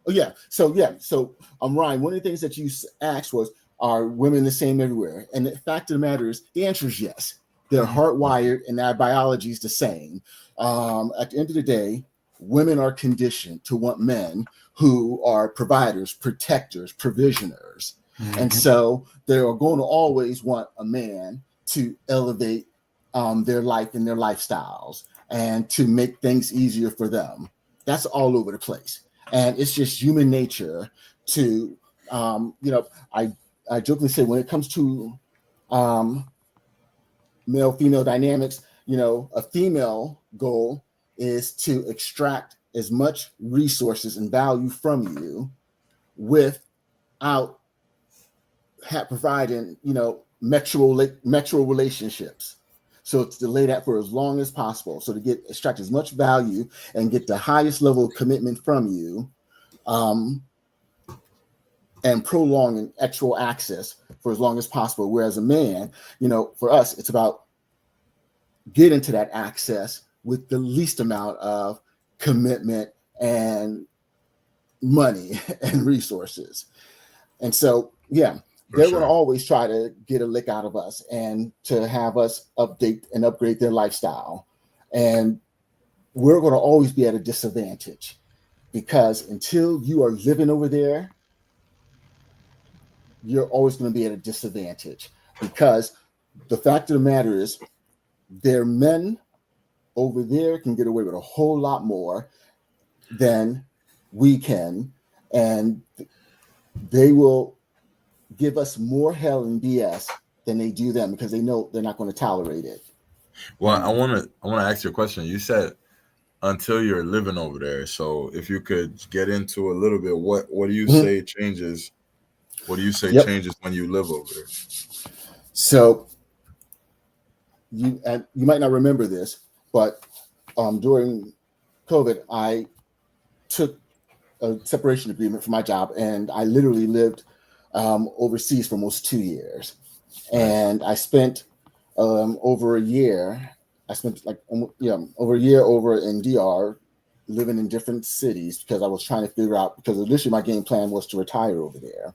Oh yeah. So Ryan, one of the things that you asked was, are women the same everywhere? And the fact of the matter is, the answer is yes. They're hardwired and our biology is the same. At the end of the day, women are conditioned to want men who are providers, protectors, provisioners. And so they are going to always want a man to elevate their life and their lifestyles and to make things easier for them. That's all over the place. And it's just human nature to, I jokingly say when it comes to male-female dynamics, a female goal is to extract as much resources and value from you without providing, metro relationships. So it's to lay that for as long as possible. So to extract as much value and get the highest level of commitment from you, and prolong an actual access for as long as possible. Whereas a man, for us, it's about getting to that access with the least amount of commitment and money and resources. And so, yeah, they're going to always try to get a lick out of us and to have us update and upgrade their lifestyle. And we're going to always be at a disadvantage. because until you are living over there, you're always going to be at a disadvantage, because the fact of the matter is their men over there can get away with a whole lot more than we can, and they will give us more hell and BS than they do them, because they know they're not going to tolerate it. Well, I want to ask you a question. You said until you're living over there. So if you could get into a little bit, what do you say changes? What do you say changes when you live over there? So you might not remember this, but during COVID, I took a separation agreement for my job, and I literally lived overseas for almost 2 years. And I spent over a year. I spent over a year over in DR, living in different cities, because I was trying to figure out, because initially my game plan was to retire over there.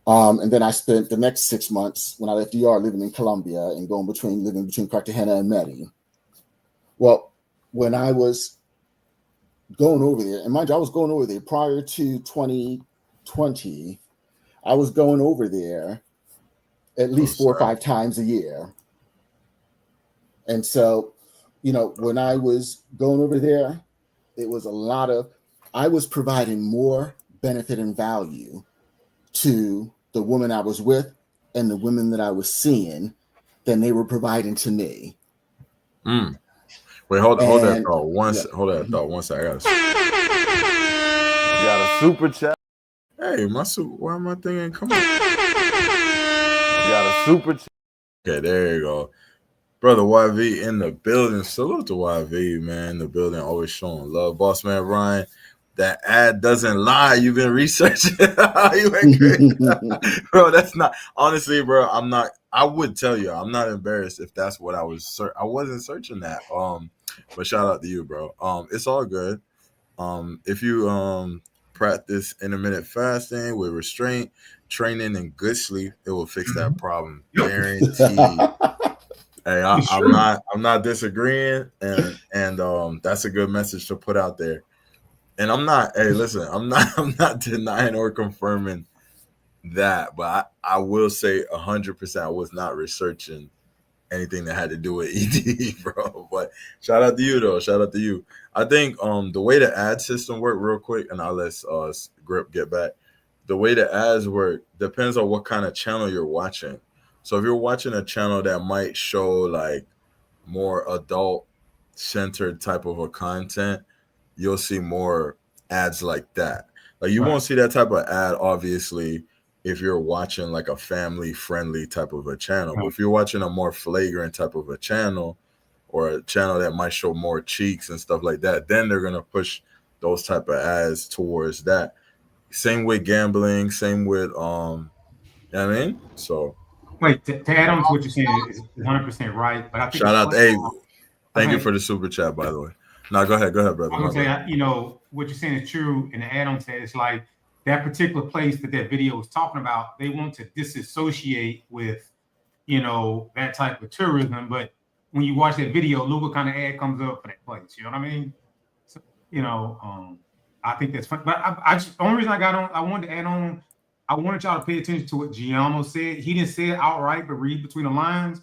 And then I spent the next 6 months when I left DR living in Colombia and living between Cartagena and Medellin. Well, when I was going over there, and mind you, I was going over there prior to 2020, I was going over there at least 4 or 5 times a year. And so, when I was going over there, it was I was providing more benefit and value to the woman I was with and the women that I was seeing than they were providing to me. Wait, hold that thought. Hold that thought. One second. I got a super chat. Hey, why my thing ain't coming? I got a super chat. Okay, there you go. Brother YV in the building. Salute to YV, man. In the building, always showing love. Boss man Ryan, that ad doesn't lie. You've been researching. You ain't crazy. Bro, that's not, honestly, bro, I would tell you, I'm not embarrassed if that's what I wasn't searching that. But shout out to you, bro. It's all good. If you practice intermittent fasting with restraint, training, and good sleep, it will fix that problem. Guaranteed. Hey, I'm not disagreeing, and that's a good message to put out there. And I'm not denying or confirming that, but I will say 100% I was not researching anything that had to do with ED, bro. But shout out to you though. Shout out to you. I think the way the ad system work, real quick, and I'll let Grip get back. The way the ads work depends on what kind of channel you're watching. So if you're watching a channel that might show like more adult centered type of a content, you'll see more ads like that. Like you won't see that type of ad, obviously, if you're watching like a family friendly type of a channel. But if you're watching a more flagrant type of a channel, or a channel that might show more cheeks and stuff like that, then they're gonna push those type of ads towards that. Same with gambling, same with you know what I mean? So wait, to add on to what you're saying is 100% right. But I think shout out to thank you for the super chat, by the way. No, go ahead, brother. I'm gonna say, what you're saying is true, and the add-on to that is like that particular place that video is talking about. They want to disassociate with, that type of tourism. But when you watch that video, look what kind of ad comes up for that place. You know what I mean? So, I think that's fun. But the only reason I got on, I wanted to add on. I wanted y'all to pay attention to what Gianno said. He didn't say it outright, but read between the lines.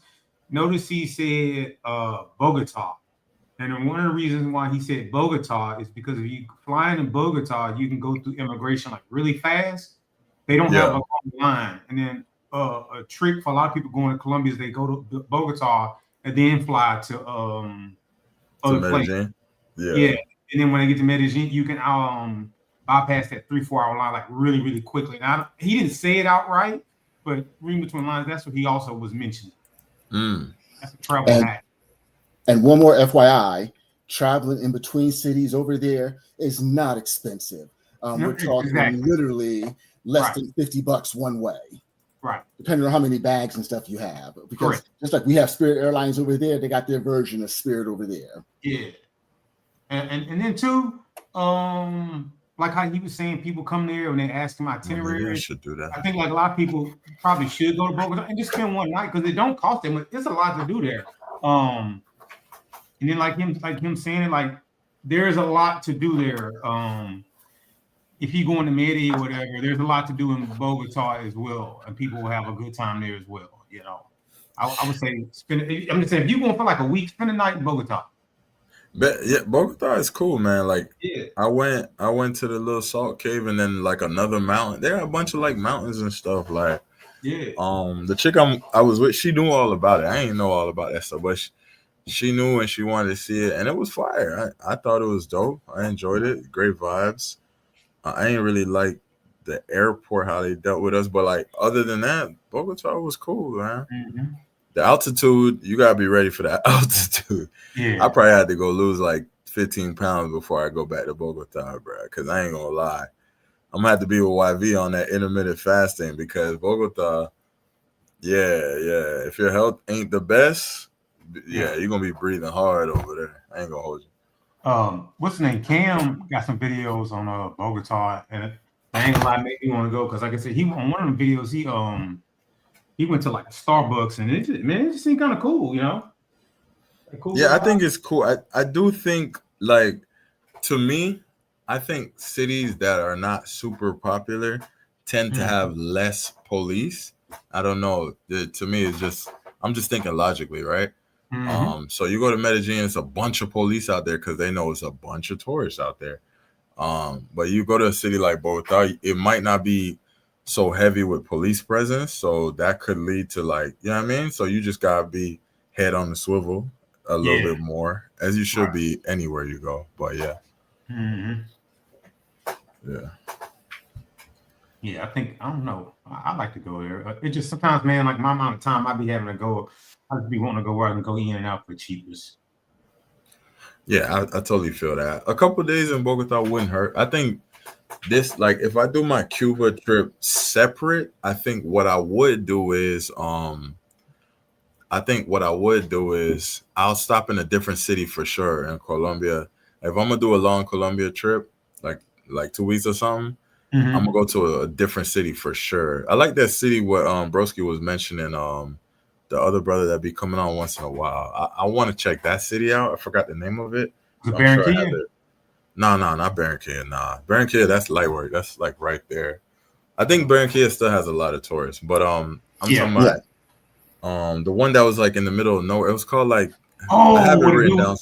Notice he said Bogota. And then one of the reasons why he said Bogota is because if you flying in Bogota, you can go through immigration like really fast. They don't have a long line. And then a trick for a lot of people going to Colombia is they go to Bogota and then fly to other places. Yeah. And then when they get to Medellin, you can bypass that 3-4 hour line like really, really quickly. Now he didn't say it outright, but reading between lines, that's what he also was mentioning. That's a travel hack. And one more FYI, traveling in between cities over there is not expensive. We're talking literally less than $50 one way. Right. Depending on how many bags and stuff you have. Because just like we have Spirit Airlines over there, they got their version of Spirit over there. Yeah. And then too, like how he was saying, people come there and they ask him itinerary. Maybe should do that. I think like a lot of people probably should go to Bogota and just spend one night because it don't cost them. There's a lot to do there. And then like him saying it, like there's a lot to do there. If you go into Medi or whatever, there's a lot to do in Bogota as well, and people will have a good time there as well. You know, I would say I'm just saying, if you're going for like a week, spend a night in Bogota. But yeah, Bogota is cool, man. Like, yeah. I went to the little salt cave and then like another mountain. There are a bunch of like mountains and stuff. Like, yeah. The chick I was with, she knew all about it. I didn't know all about that stuff, but she knew and she wanted to see it, and it was fire. I thought it was dope. I enjoyed it. Great vibes. I ain't really like the airport, how they dealt with us, but like other than that, Bogota was cool, man. Mm-hmm. The altitude, you gotta be ready for that altitude. Yeah. I probably had to go lose like 15 pounds before I go back to Bogota, bro. Because I ain't gonna lie, I'm gonna have to be with YV on that intermittent fasting because Bogota, yeah. If your health ain't the best, yeah, you're gonna be breathing hard over there. I ain't gonna hold you. What's his name? Cam got some videos on Bogota, and I ain't gonna lie, made me want to go because, like I said, he on one of them videos, he went to like Starbucks, and it just seemed kind of cool, you know. Cool. Yeah, I think it's cool. I do think, like, to me, I think cities that are not super popular tend to have less police. I don't know. To me, it's just, I'm just thinking logically, right? So you go to Medellin, it's a bunch of police out there because they know it's a bunch of tourists out there. But you go to a city like Bogota, it might not be so heavy with police presence, so that could lead to, like, you know what I mean? So you just gotta be head on the swivel a little bit more, as you should be anywhere you go. But yeah. Yeah, I think, I don't know. I like to go there. It just sometimes, man, like my amount of time I be having to go, I just be wanting to go where I can go in and out for cheapest. Yeah, I totally feel that. A couple of days in Bogota wouldn't hurt. I think this, like, if I do my Cuba trip separate, I think what I would do is I'll stop in a different city for sure in Colombia. If I'm gonna do a long Colombia trip, like 2 weeks or something, I'm gonna go to a different city for sure. I like that city what Broski was mentioning, the other brother that be coming on once in a while. I want to check that city out. I forgot the name of it. Barranquilla? No, not Barranquilla. Nah, Barranquilla, that's light work. That's like right there. I think Barranquilla still has a lot of tourists, but I'm talking about the one that was like in the middle of nowhere. It was called like I have it written down.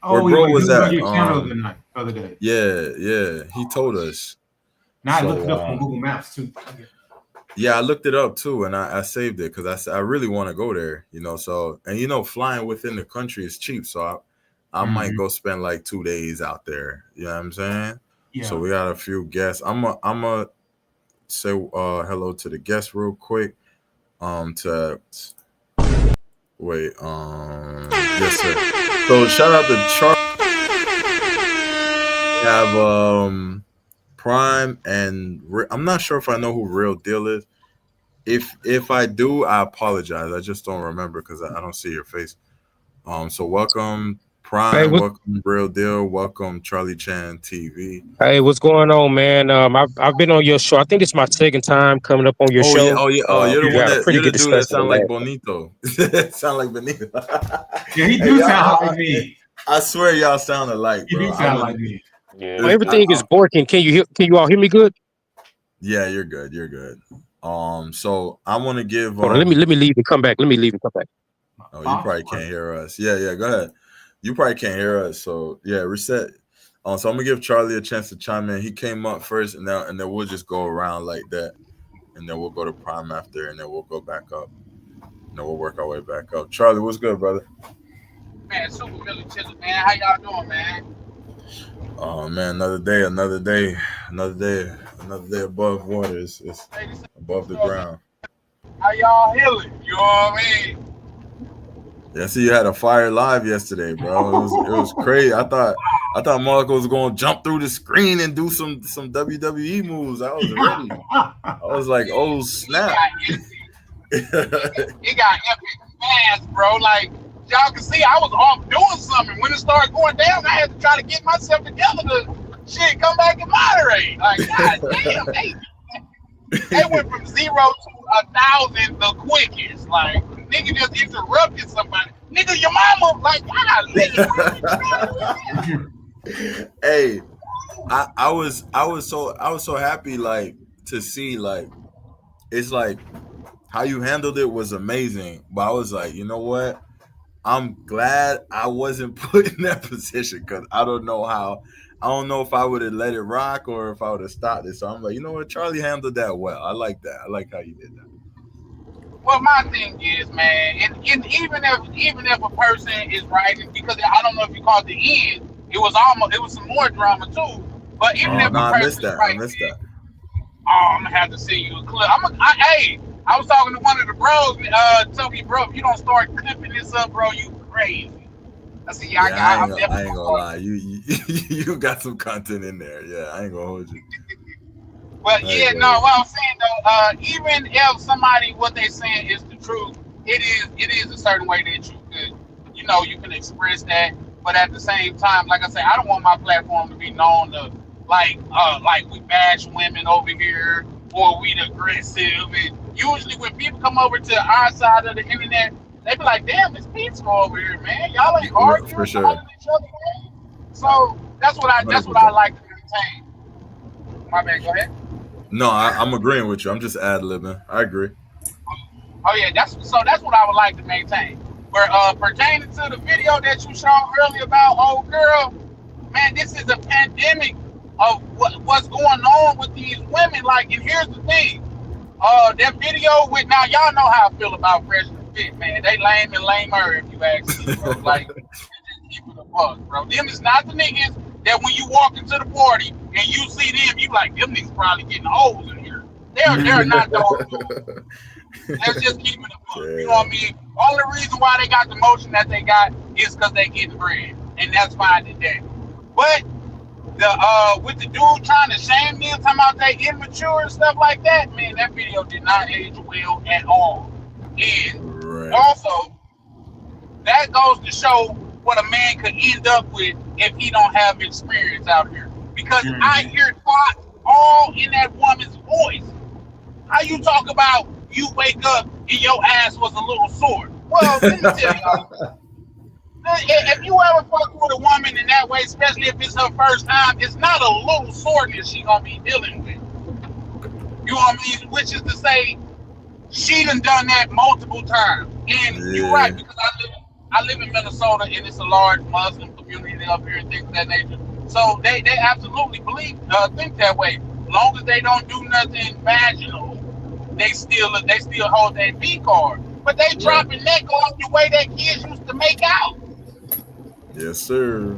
Where bro was at? The other day. Yeah. He told us. Now I looked it up on Google Maps too. Yeah, I looked it up too, and I saved it because I really want to go there, you know. So, and you know, flying within the country is cheap, so I might go spend like 2 days out there. You know what I'm saying? Yeah. So we got a few guests. I'm a say hello to the guests real quick. Yes, sir. So shout out to Charlie. We have Prime and I'm not sure if I know who Real Deal is. If I do, I apologize. I just don't remember because I don't see your face. So welcome Prime, welcome Real Deal, welcome Charlie Chan TV. Hey, what's going on, man? I've been on your show. I think it's my second time coming up on your show. Yeah, you're the one that you're the dude that sound like Bonito. Sound like Bonito. Yeah, he do sound like me. I swear y'all sound alike, bro. You do sound like me. Yeah. Well, everything is working. Can you all hear me good? Yeah, you're good. You're good. So I want to give. Hold on, let me leave and come back. Let me leave and come back. Oh, you probably can't hear us. Yeah. Go ahead. You probably can't hear us. So yeah, reset. So I'm gonna give Charlie a chance to chime in. He came up first, and then we'll just go around like that, and then we'll go to Prime after, and then we'll go back up. And then we'll work our way back up. Charlie, what's good, brother? Man, super really chilling, man. How y'all doing, man? Oh man, another day above water. It's above the ground. How y'all healing? You know what I mean? Yeah, I see you had a fire live yesterday, bro. It was crazy. I thought Marco was gonna jump through the screen and do some WWE moves. I was ready. I was like, oh snap. It got epic fast, bro. Like y'all can see, I was off doing something. When it started going down, I had to try to get myself together to come back and moderate. Like, god damn, they went from 0 to 1,000 the quickest. Like, nigga just interrupted somebody. Nigga, your mama, like, God, nigga. Hey, I was so happy like to see like it's like how you handled it was amazing. But I was like, you know what? I'm glad I wasn't put in that position because I don't know if I would have let it rock or if I would have stopped it. So I'm like, you know what? Charlie handled that well. I like that. I like how you did that. Well, my thing is, man, and even if a person is writing, because I don't know if you caught the end, it was some more drama too. But even Oh if no, a I person missed is that. I writing, missed that. oh, I'm gonna have to send you a clip. Hey, I was talking to one of the bros. Told me, bro, if you don't start clipping this up, bro, you crazy. I said, yeah, Yeah, I'm I definitely ain't gonna lie. You got some content in there. Yeah, I ain't gonna hold you. But yeah, no, what I'm saying though, even if somebody what they saying is the truth, it is a certain way that you can express that. But at the same time, like I say, I don't want my platform to be known to like we bash women over here or we aggressive. And usually when people come over to our side of the internet, they be like, damn, it's peaceful over here, man. Y'all ain't arguing, For sure. calling each other names. So that's what I 100%. like to maintain. My bad, go ahead. No, I'm agreeing with you. I'm just ad libbing. I agree. Oh yeah, that's what I would like to maintain. Where pertaining to the video that you showed earlier about old girl, man, this is a pandemic of what's going on with these women. Like, and here's the thing, that video with now y'all know how I feel about Fresh and Fit, man. They lame and lamer if you ask me, bro. Like, just keep it a buck, bro. Them is not the niggas that when you walk into the party and you see them, you like them niggas probably getting hoes in here. They're not those. Let's just keep it a book. You know what I mean? Only reason why they got the motion that they got is because they getting bread, and that's fine today. But the with the dude trying to shame them, talking about they immature and stuff like that, man, that video did not age well at all. And also, that goes to show what a man could end up with if he don't have experience out here. Because I hear thoughts all in that woman's voice. How you talk about you wake up and your ass was a little sore? Well, let me tell y'all. If you ever fuck with a woman in that way, especially if it's her first time, it's not a little soreness she gonna be dealing with. You know what I mean? Which is to say, she done that multiple times. And you're right, because I live in Minnesota and it's a large Muslim community up here and things of that nature. So they absolutely think that way. As long as they don't do nothing vaginal, they still hold that B card. But they dropping neck off the way that kids used to make out. Yes, sir.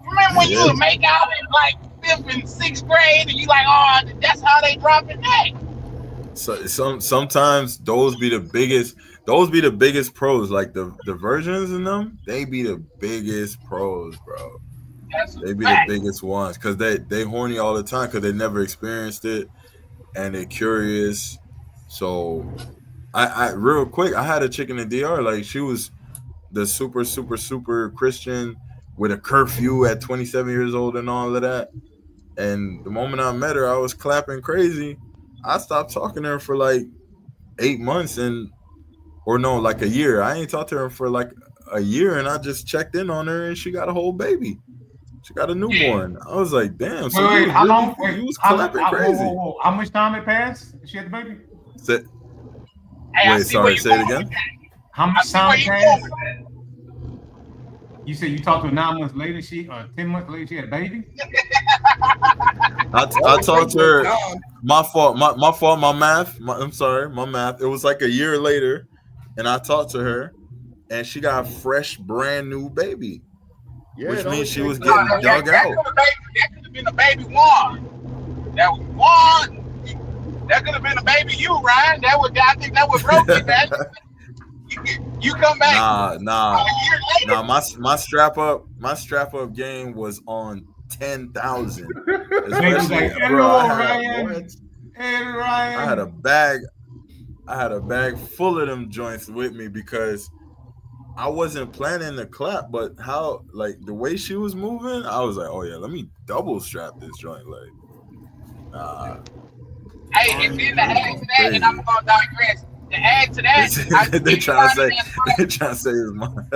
Remember when you would make out in like 5th and 6th grade and you like, oh, that's how they dropping neck. So sometimes those be the biggest pros. Like the versions in them, they be the biggest pros, bro. They be the biggest ones because they horny all the time because they never experienced it and they're curious. So I real quick, I had a chick in the DR, like she was the super Christian with a curfew at 27 years old and all of that. And the moment I met her, I was clapping crazy. I stopped talking to her for like 8 months like a year. I ain't talked to her for like a year, and I just checked in on her, and she got a whole baby. She got a newborn. I was like, damn. So wait, how long? You was clapping crazy. Whoa. How much time had passed? She had the baby? Wait, sorry. Say it again. How much time passed? You said you talked to her 9 months later. 10 months later, she had a baby. I talked to her. My fault. My math. I'm sorry. My math. It was like a year later, and I talked to her, and she got a fresh, brand new baby, which means she was getting dug out. That could have been a baby one. That was one. That could have been a baby you, Ryan. I think that would broke you, man. You come back. Nah. My strap up game was on 10,000. Especially, bro. I had a bag full of them joints with me because I wasn't planning to clap, but how like the way she was moving, I was like, oh yeah, let me double strap this joint. Like, Hey, and then to add to that, and I'm gonna digress. To add to that, they trying to say it's mine.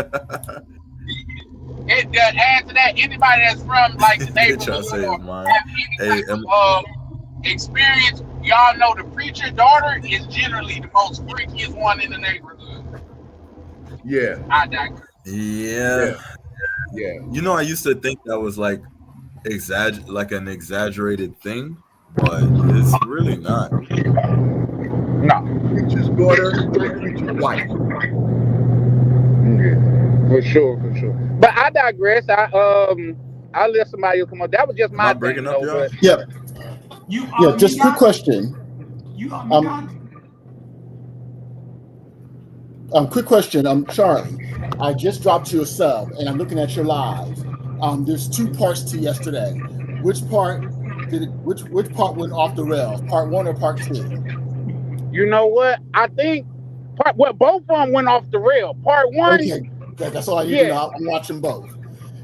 add to that, anybody that's from like the Try to neighborhood say or it's mine. have any Hey, type of experience, y'all know the preacher daughter is generally the most freakiest one in the neighborhood. Yeah. I digress. yeah. Yeah. You know, I used to think that was like an exaggerated thing, but it's really not. No. Preacher's daughter and the preacher's wife. Yeah, for sure. But I digress. I let somebody else come up. That was just Am my I thing, breaking up, though. y'all? But Yeah. You Yeah, just quick question. Quick question. Charlie, I just dropped you a sub, and I'm looking at your live. There's two parts to yesterday. Which part which part went off the rails? Part 1 or part 2? you know what? I think both of them went off the rail. Part 1. Okay, that's all I need to know. I'm watching both.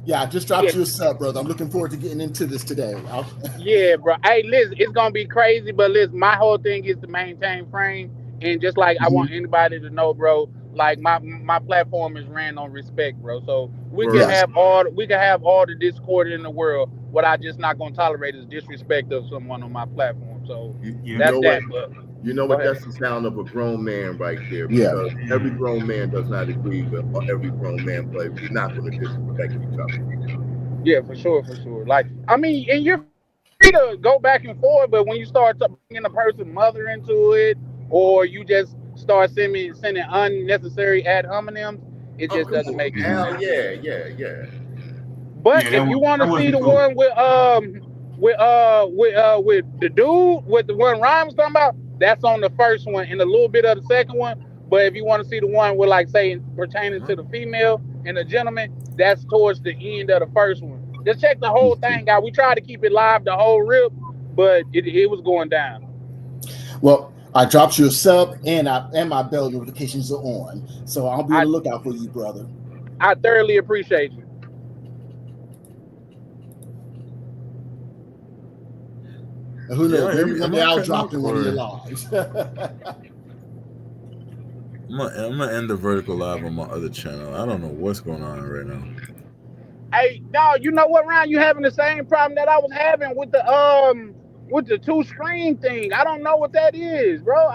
Yeah, I just dropped you a sub, brother. I'm looking forward to getting into this today. Yeah, bro. Hey, listen, it's gonna be crazy, but listen, my whole thing is to maintain frame, and just like I want anybody to know, bro, like my platform is ran on respect, bro. So we can have all the discord in the world. What I just not gonna tolerate is disrespect of someone on my platform. So that's that. But You know what? That's the sound of a grown man right there. Because every grown man does not agree with every grown man, but we're not going to disrespect each other. Yeah, for sure. Like, I mean, and you're free to go back and forth, but when you start bringing a person's mother into it, or you just start sending unnecessary ad homonyms, it just doesn't make any sense. Hell yeah. But if you want to see the one with the dude with the one Ryan was talking about, that's on the first one and a little bit of the second one. But if you want to see the one with like saying pertaining to the female and the gentleman, that's towards the end of the first one. Just check the whole thing out. We tried to keep it live the whole rip, but it was going down. Well, I dropped you a sub and my bell notifications are on. So I'll be on the lookout for you, brother. I thoroughly appreciate you. And who knows? Maybe one day I'll drop in one of your lives. I'm gonna end the vertical live on my other channel. I don't know what's going on right now. Hey, no, you know what, Ryan? You having the same problem that I was having with the two screen thing. I don't know what that is, bro.